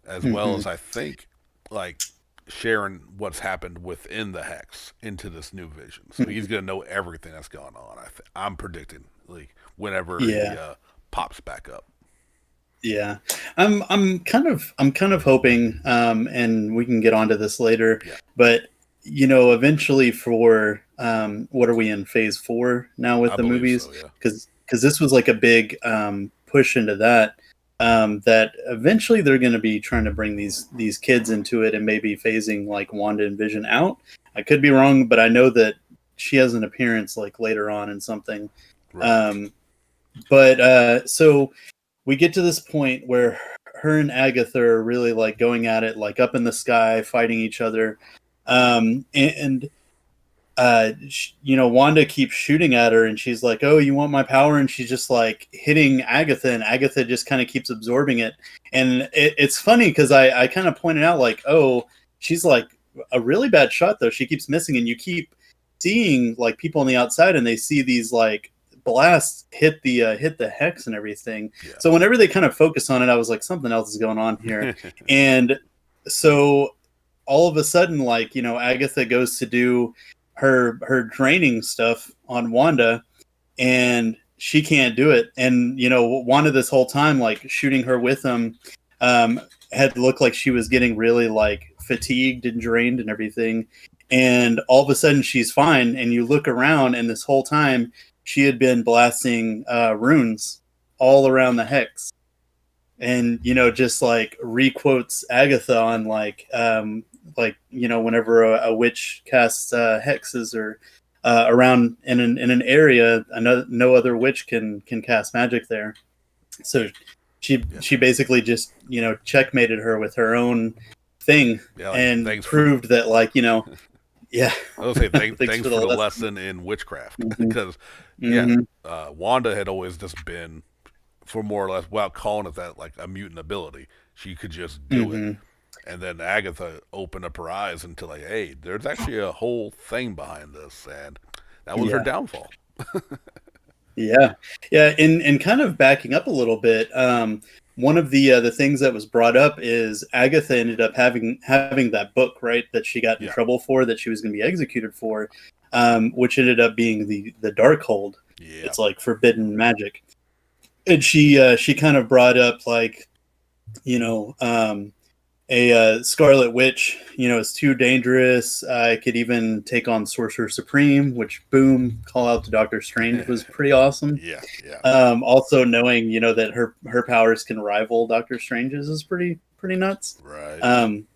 as well Mm-hmm. as I think like sharing what's happened within the hex into this new vision. So he's Mm-hmm. gonna know everything that's going on. I'm predicting like whenever he Yeah. pops back up. Yeah, I'm kind of hoping, and we can get onto this later, Yeah, but eventually for what are we in phase four now with I the believe movies? so. Yeah, Because this was like a big push into that. That eventually they're going to be trying to bring these kids into it and maybe phasing like Wanda and Vision out. I could be wrong, but I know that she has an appearance like later on in something. right. Um, but so we get to this point where her and Agatha are really like going at it, like up in the sky, fighting each other. And Wanda keeps shooting at her, and she's like, "Oh, you want my power?" And she's just like hitting Agatha, and Agatha just kind of keeps absorbing it. And it's funny because I kind of pointed out like, "Oh, she's like a really bad shot though. She keeps missing, and you keep seeing like people on the outside, and they see these like blasts hit the hex and everything. Yeah, So whenever they kind of focus on it, I was like, something else is going on here, and so all of a sudden, like Agatha goes to do her draining stuff on Wanda, and she can't do it. And Wanda this whole time, like shooting her with him, um, had looked like she was getting really like fatigued and drained and everything. And all of a sudden, she's fine. And you look around, and this whole time, she had been blasting runes all around the hex, and just like requotes Agatha on whenever a witch casts hexes or around in an area, no other witch can cast magic there. So Yeah, she basically just checkmated her with her own thing yeah. Like and thanks for. proved that yeah. I was say Thanks thanks for the for the lesson. lesson in witchcraft Hmm. because yeah, Hmm. Wanda had always just been for more or less without calling it that like a mutant ability. She could just do it. Hmm. And then Agatha opened up her eyes into like, hey, there's actually a whole thing behind this, and that was her Yeah. downfall. Yeah, yeah, and kind of backing up a little bit. One of the things that was brought up is Agatha ended up having that book, right, that she got in Yeah, trouble for, that she was going to be executed for, which ended up being the Darkhold. yeah, It's like forbidden magic, and she kind of brought up like you know a Scarlet Witch, is too dangerous. I could even take on Sorcerer Supreme, which boom, call out to Doctor Strange was pretty awesome. yeah, yeah. Also knowing that her powers can rival Doctor Strange's is pretty nuts. Right. Um,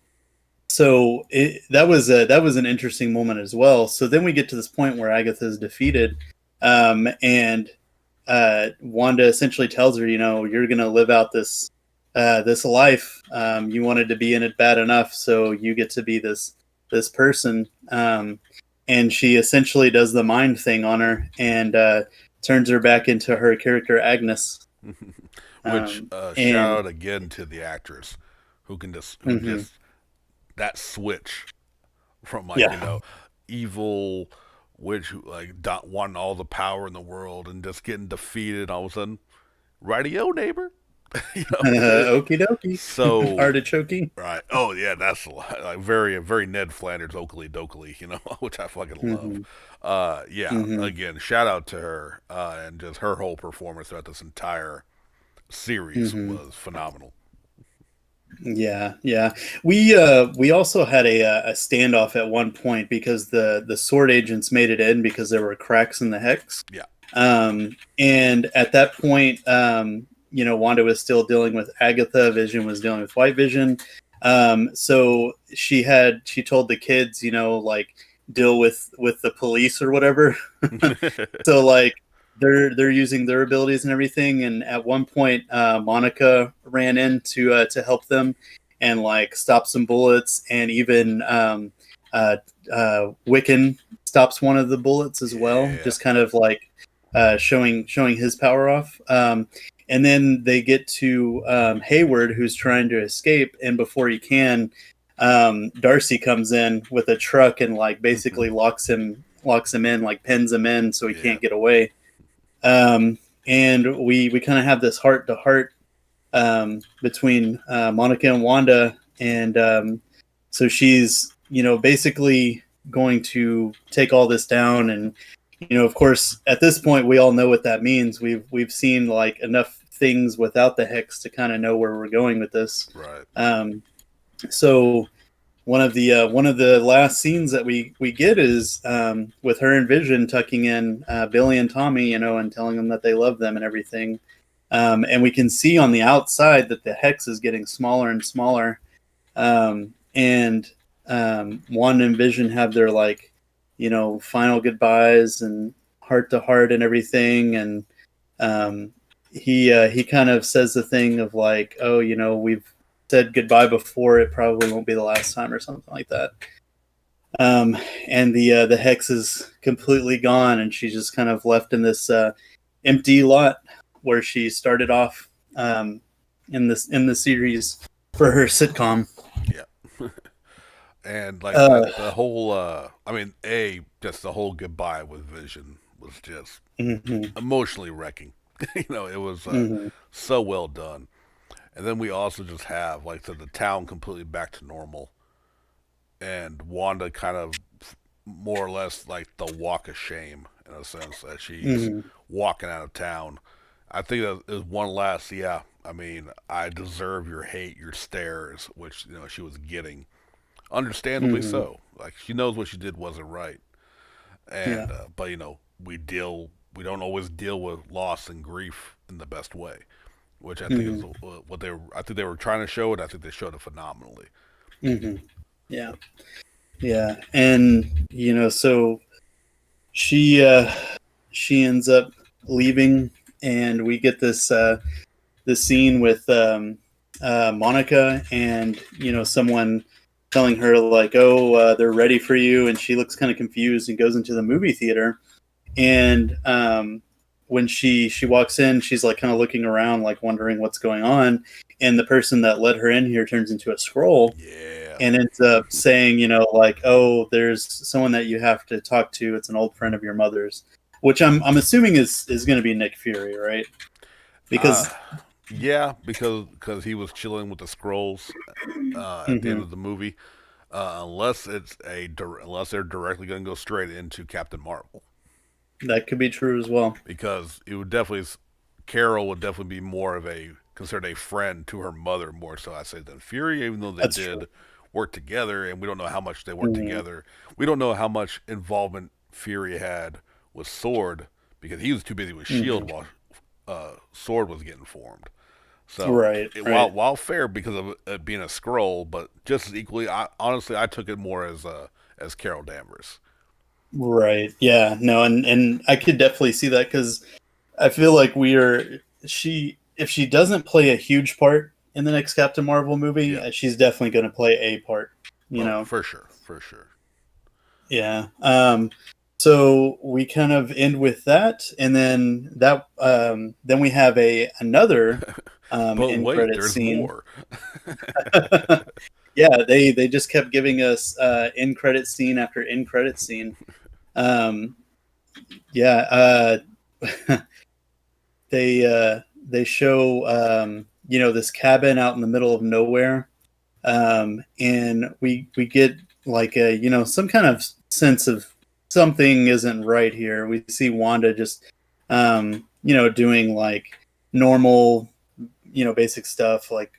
so that was an interesting moment as well. So then we get to this point where Agatha is defeated, and Wanda essentially tells her, you're going to live out this life. You wanted to be in it bad enough, so you get to be this person. And she essentially does the mind thing on her and turns her back into her character Agnes. Which shout And out again to the actress who mhm, just that switch from like yeah, evil witch who like wanting all the power in the world and just getting defeated all of a sudden, rightio neighbor. okie dokie, So artichoke. right. Oh yeah, that's like very Ned Flanders Oakley Dokley, which I fucking love. Hmm. Yeah. Hmm. Again, shout out to her and just her whole performance throughout this entire series Hmm. was phenomenal. Yeah, yeah. We also had a standoff at one point because the sword agents made it in because there were cracks in the hex. Yeah. And at that point, Wanda was still dealing with Agatha. Vision was dealing with White Vision. So she told the kids, like deal with the police or whatever. So like they're using their abilities and everything. And at one point, Monica ran in to help them and like stop some bullets, and even Wiccan stops one of the bullets as well, Yeah. just kind of like showing his power off. And then they get to Hayward, who's trying to escape, and before he can, Darcy comes in with a truck and like basically locks him in, like pins him in, so he Yeah. can't get away. And we kind of have this heart to heart between Monica and Wanda, and so she's basically going to take all this down, and of course at this point we all know what that means. We've seen like enough things without the hex to kind of know where we're going with this. Right. Um, so one of the last scenes that we get is with her and Vision tucking in Billy and Tommy, and telling them that they love them and everything. And we can see on the outside that the hex is getting smaller and smaller. And Wanda and Vision have their like, final goodbyes and heart to heart and everything. And um, he kind of says the thing of like, oh, we've said goodbye before. It probably won't be the last time, or something like that. Um, and the hex is completely gone, and she's just kind of left in this empty lot where she started off in the series for her sitcom. Yeah. And like Uh, the whole I mean, just the whole goodbye with Vision was just mhm, emotionally wrecking. It was mhm, so well done. And then we also just have like the town completely back to normal, and Wanda kind of more or less like the walk of shame in a sense that she's mhm, walking out of town. I think that is one last, yeah. I mean, I deserve your hate, your stares, which she was getting, understandably mhm. so. Like she knows what she did wasn't right, Yeah. and but we don't always deal with loss and grief in the best way, which I think is Mhm, what I think they were trying to show it. I think they showed it phenomenally. mhm. Yeah. Yeah. And so she she ends up leaving, and we get the scene with Monica, and someone telling her like, "Oh, they're ready for you," and she looks kind of confused and goes into the movie theater. And when she walks in, she's like kind of looking around, like wondering what's going on. And the person that let her in here turns into a scroll Yeah. and ends up saying, like, "Oh, there's someone that you have to talk to. It's an old friend of your mother's," which I'm assuming is going to be Nick Fury, right? Uh, Because yeah, because he was chilling with the scrolls at the end mhm, of the movie. Unless unless they're directly going to go straight into Captain Marvel, that could be true as well. because it would definitely Carol would definitely be more of a considered a friend to her mother more so I say than Fury, even though they That's true. did work together, and we don't know how much they worked Mhm. together. We don't know how much involvement Fury had with Sword because he was too busy with Shield Mhm. while Sword was getting formed. So Right, while right. fair because of it being a scroll, but just as equally, honestly I took it more as Carol Danvers. Right. Yeah. No, and I could definitely see that because I feel like we are she if she doesn't play a huge part in the next Captain Marvel movie, Yeah. she's definitely going to play a part. You Oh, know. for sure, for sure. Yeah. So we kind of end with that, and then we have a another But end wait, credit there's scene. more. Yeah, they just kept giving us end credit scene after end credit scene. Um, yeah, they show this cabin out in the middle of nowhere, and we get like a some kind of sense of something isn't right here. We see Wanda just doing like normal basic stuff like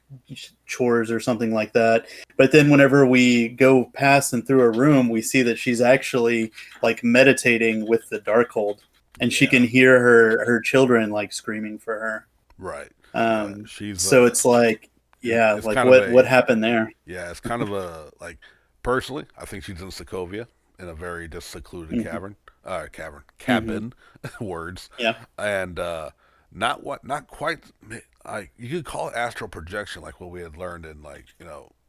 chores or something like that. But then whenever we go past and through a room, we see that she's actually like meditating with the Darkhold, and she Yeah, can hear her children like screaming for her. right. Yeah, Um, she's so it's like, yeah, it's like kind of what a happened there? yeah, it's kind of a like personally, I think she's in Sokovia in a very just secluded Hmm. Hmm. cabin, words, Yeah, and not quite. You could call it astral projection, like what we had learned in like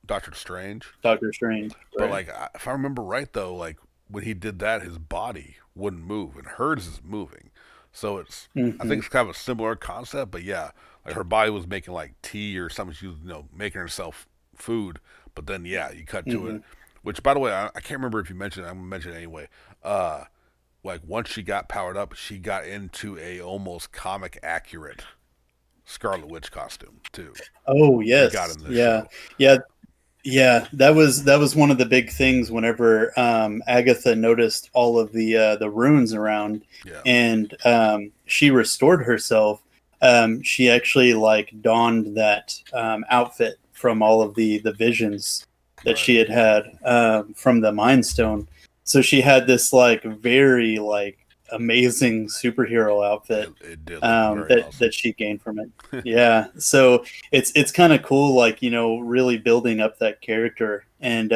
Doctor Strange. Doctor Strange, But right? like, if I remember right though, like when he did that, his body wouldn't move, and hers is moving. So I think Hmm. it's kind of a similar concept. But yeah, like her body was making like tea or something. She was making herself food. But then yeah, you cut to it. Hmm. Which by the way, I can't remember if you mentioned it. I'm gonna mention it anyway. Uh, like once she got powered up, she got into a almost comic accurate Scarlet Witch costume too. Oh They got yes, in this yeah, show. yeah. Yeah, that was one of the big things whenever Agatha noticed all of the runes around, Yeah, and she restored herself. She actually like donned that outfit from all of the visions that right. she had from the Mind Stone. So she had this like very like amazing superhero It, outfit it did look very that awesome. that she gained from it. Yeah, so it's kind of cool, like really building up that character and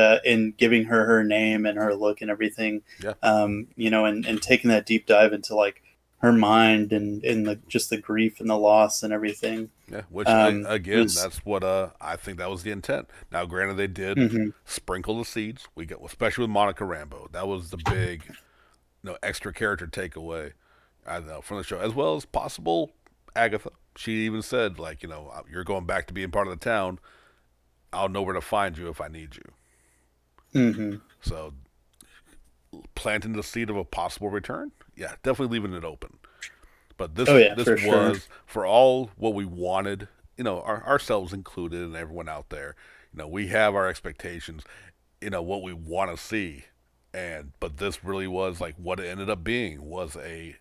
giving her name and her look and everything, Yeah. and taking that deep dive into like her mind and the just the grief and the loss and everything. Yeah, which again, Was that's what I think that was the intent. Now, granted, they did hmm sprinkle the seeds. We got, especially with Monica Rambeau, that was the big, extra character takeaway. I don't know from the show, as well as possible Agatha. She even said, like, you're going back to being part of the town. I'll know where to find you if I need you. hmm So, planting the seed of a possible return. Yeah, definitely leaving it open. But oh yeah, this for sure. was for all what we wanted, ourselves included, and everyone out there. We have our expectations, what we want to see, and but this really was like what it ended up being was a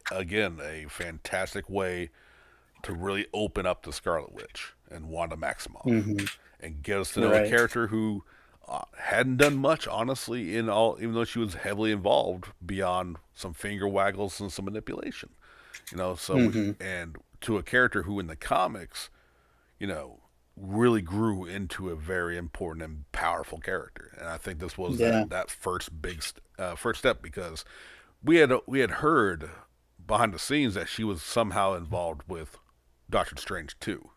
fantastic way to really open up the Scarlet Witch and Wanda Maximoff, Hmm. and get us to know a Right. character who hadn't done much, honestly, in all, even though she was heavily involved beyond some finger waggles and some manipulation. Hmm. And to a character who in the comics, you know, really grew into a very important and powerful character. And I think this was Yeah. that first step because we had heard behind the scenes that she was somehow involved with Doctor Strange too.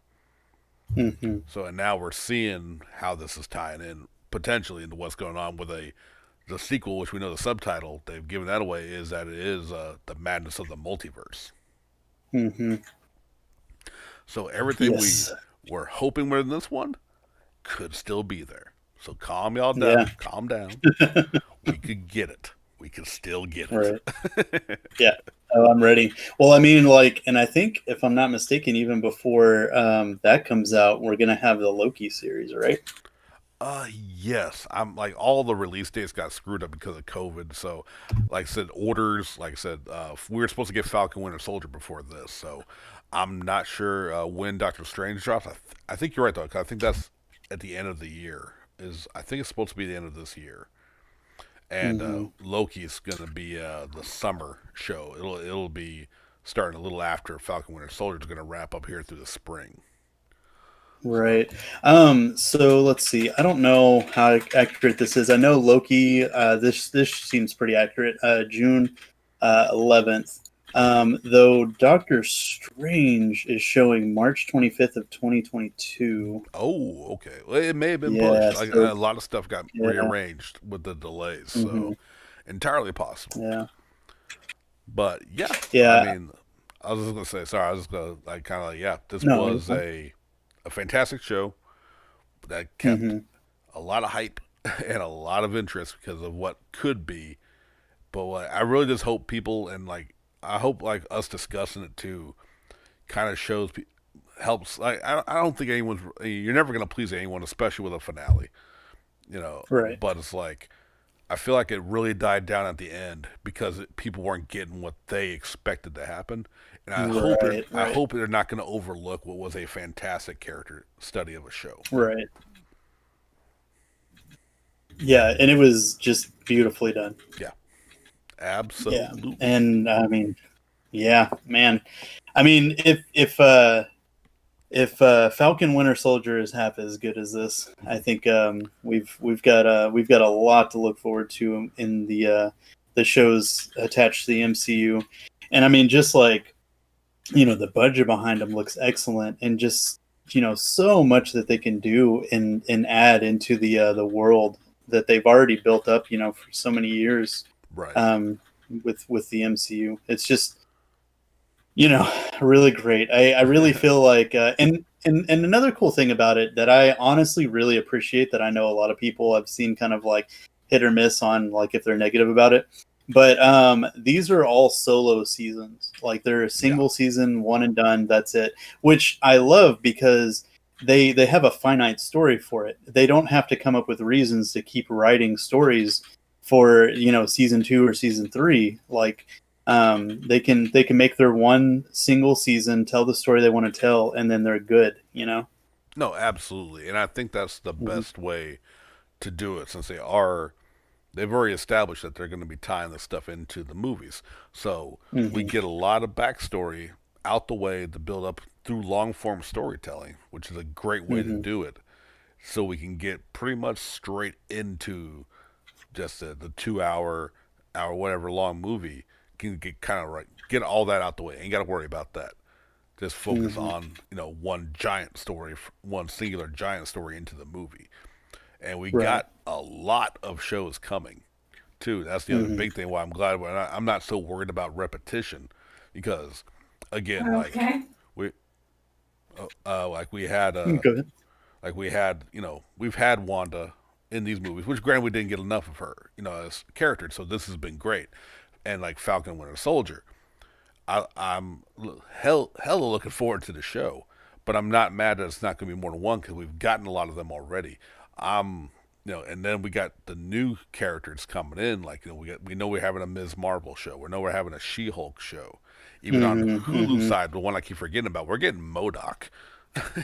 Hmm. So and now we're seeing how this is tying in potentially into what's going on with the sequel, which we know the subtitle they've given that away is that it is the madness of the multiverse. Hmm. So everything we Yes. were hoping were in this one could still be there. So calm y'all Yeah. down, calm down. We could get it. We could still get Right. it. Yeah. Oh, I'm ready. Well, I mean, like, and I think if I'm not mistaken, even before that comes out, we're gonna have the Loki series, right? Yes. I'm like all the release dates got screwed up because of COVID. So, like I said, orders. Like I said, we were supposed to get Falcon Winter Soldier before this. So, I'm not sure when Doctor Strange drops. I think you're right though. 'Cause I think that's at the end of the year. Is I think it's supposed to be the end of this year. And Hmm. Loki is going to be the summer show. It'll be starting a little after Falcon Winter Soldier is going to wrap up here through the spring. So Right. So let's see. I don't know how accurate this is. I know Loki. This seems pretty accurate. June 11th. Though Doctor Strange is showing March 25th of 2022. oh, okay. Well, it may have been pushed. Yeah. Like So a lot of stuff got yeah. rearranged with the delays, Hmm. so entirely possible. Yeah. But yeah, I Yeah. mean, I was just gonna say. Sorry, I was just gonna like kind of like yeah. This No, you're was fine. a fantastic show that kept Hmm. a lot of hype and a lot of interest because of what could be. But like, I really just hope people and like I hope like us discussing it too kind of shows helps. Like I don't think anyone's you're never gonna please anyone, especially with a finale, you know. Right. But it's like I feel like it really died down at the end because people weren't getting what they expected to happen, and Right. I Right. hope they're not going to overlook what was a fantastic character study of a show. Right. Yeah, and it was just beautifully done. Yeah, Yeah, absolutely. and I mean, yeah, man. I mean, if Falcon Winter Soldier is half as good as this, I think we've got a lot to look forward to in the shows attached to the MCU, and I mean, just like the budget behind them looks excellent, and just so much that they can do and add into the world that they've already built up, for so many years, Right. um, with the MCU. It's just you know really great. I really feel like and another cool thing about it that I honestly really appreciate, that I know a lot of people have seen kind of like hit or miss on, like if they're negative about it, but these are all solo seasons. Like they're a Yeah. single season, one and done, that's it, which I love because they have a finite story for it. They don't have to come up with reasons to keep writing stories for season 2 or season 3. Like they can make their one single season, tell the story they want to tell, and then they're good. No, absolutely, and I think that's the Hmm. best way to do it since they've already established that they're going to be tying this stuff into the movies. So we Hmm. get a lot of backstory out the way to build up through long form storytelling, which is a great way to Hmm. do it. So we can get pretty much straight into just the 2 hour whatever long movie. Can get kind of right, get all that out the way. Ain't got to worry about that. Just focus Hmm. on one giant story, one singular giant story into the movie. And we Right. got a lot of shows coming too. That's the other Hmm. big thing why I'm not so worried about repetition because again, Okay. we like we had Go ahead. we've had Wanda in these movies, which granted we didn't get enough of her, as character. So this has been great, and like Falcon Winter Soldier, I'm hella looking forward to the show, but I'm not mad that it's not going to be more than one because we've gotten a lot of them already. And then we got the new characters coming in. Like we know we're having a Ms. Marvel show. We know we're having a She-Hulk show. Even on Hmm. Hulu Hmm. side, the one I keep forgetting about, we're getting Modoc,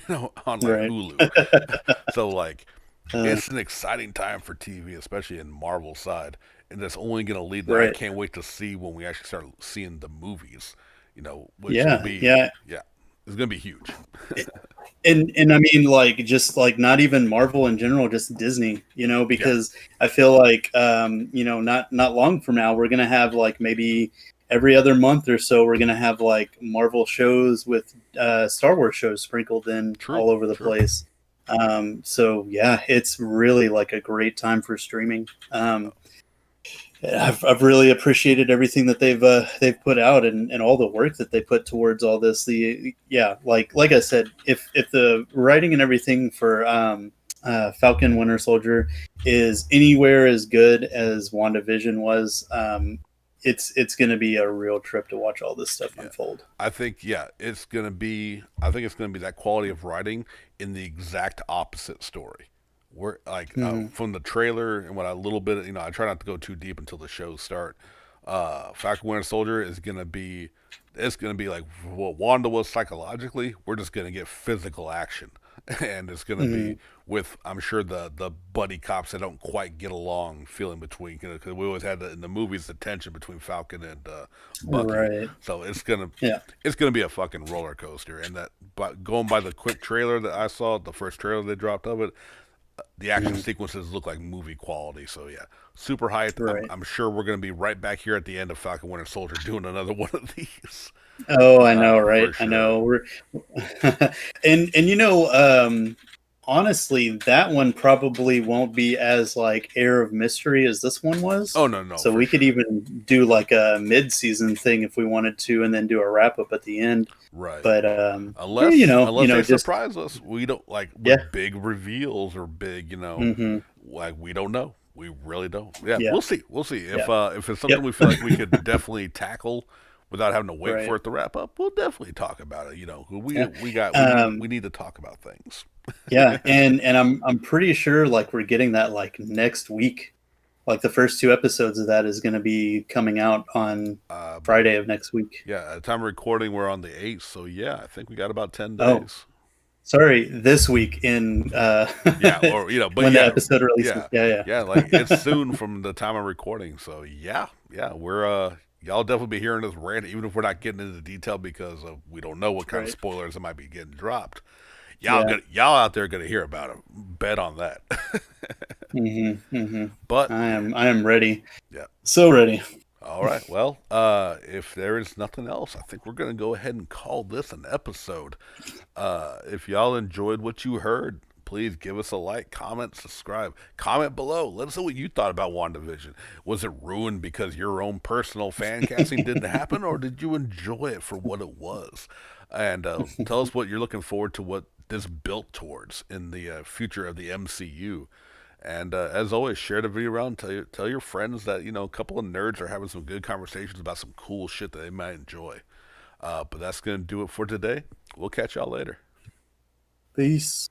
on like Right. Hulu. So like, uh, it's an exciting time for TV, especially in Marvel side, and that's only going to lead. And I right. can't wait to see when we actually start seeing the movies. Which will Yeah. be Yeah. yeah, it's going to be huge. And I mean, like, just like not even Marvel in general, just Disney, Yeah, because I feel like not long from now we're gonna have like maybe every other month or so, we're gonna have like Marvel shows with Star Wars shows sprinkled in True, all over the true. place. So yeah, it's really like a great time for streaming. I've really appreciated everything that they've put out, and all the work that they put towards all this. The yeah, like I said, if the writing and everything for Falcon Winter Soldier is anywhere as good as WandaVision was, it's going to be a real trip to watch all this stuff Yeah. unfold. I think yeah, it's gonna be. I think it's gonna be that quality of writing in the exact opposite story. We're like Hmm. from the trailer and what a little bit, I try not to go too deep until the shows start. Falcon Winter Soldier is gonna be. It's gonna be like what Wanda was psychologically. We're just gonna get physical action, and it's gonna be Hmm. with I'm sure the buddy cops that don't quite get along feeling between because we always had in the movies the tension between Falcon and Bucky. Right. So Yeah. it's gonna be a fucking roller coaster. And that, but going by the quick trailer that I saw, the first trailer they dropped of it, the action Hmm. sequences look like movie quality. So yeah, super hyped. Right. I'm sure we're gonna be right back here at the end of Falcon Winter Soldier doing another one of these Oh, I know, right? for I sure. know. We're and honestly, that one probably won't be as like air of mystery as this one was. Oh no, no, So for we could sure. even do like a mid-season thing if we wanted to, and then do a wrap up at the end. Right. But yeah, Unless they just surprise us, we don't like yeah, with big reveals or big, hmm, like we don't know. We really don't. Yeah, yeah, we'll see. We'll see yeah, if it's something yep, we feel like we could definitely tackle without having to wait for right, it to wrap up. We'll definitely talk about it. yeah. We Um, need to talk about things. yeah, and I'm pretty sure like we're getting that like next week. Like the first two episodes of that is going to be coming out on uh, Friday of next week. yeah, at the time of recording, we're on the 8th, so yeah, I think we got about 10 Oh, days. sorry, this week in Yeah, or but when the yeah, episode releases. yeah, Yeah, yeah. yeah. Like it's soon from the time of recording. So yeah, yeah, we're y'all definitely be hearing us rant, even if we're not getting into detail because we don't know what kind of Right. spoilers that might be getting dropped. Yeah. Y'all out there gonna hear about it. Bet on that. Mm-hmm, mm-hmm. But I am ready. yeah. So ready. All right. Well, if there is nothing else, I think we're gonna go ahead and call this an episode. If y'all enjoyed what you heard, please give us a like, comment, subscribe, comment below. Let us know what you thought about WandaVision. Was it ruined because your own personal fan casting didn't happen, or did you enjoy it for what it was? And tell us what you're looking forward to, what this built towards in the future of the MCU. And as always, share the video around. Tell your friends that a couple of nerds are having some good conversations about some cool shit that they might enjoy. But that's gonna do it for today. We'll catch y'all later. Peace.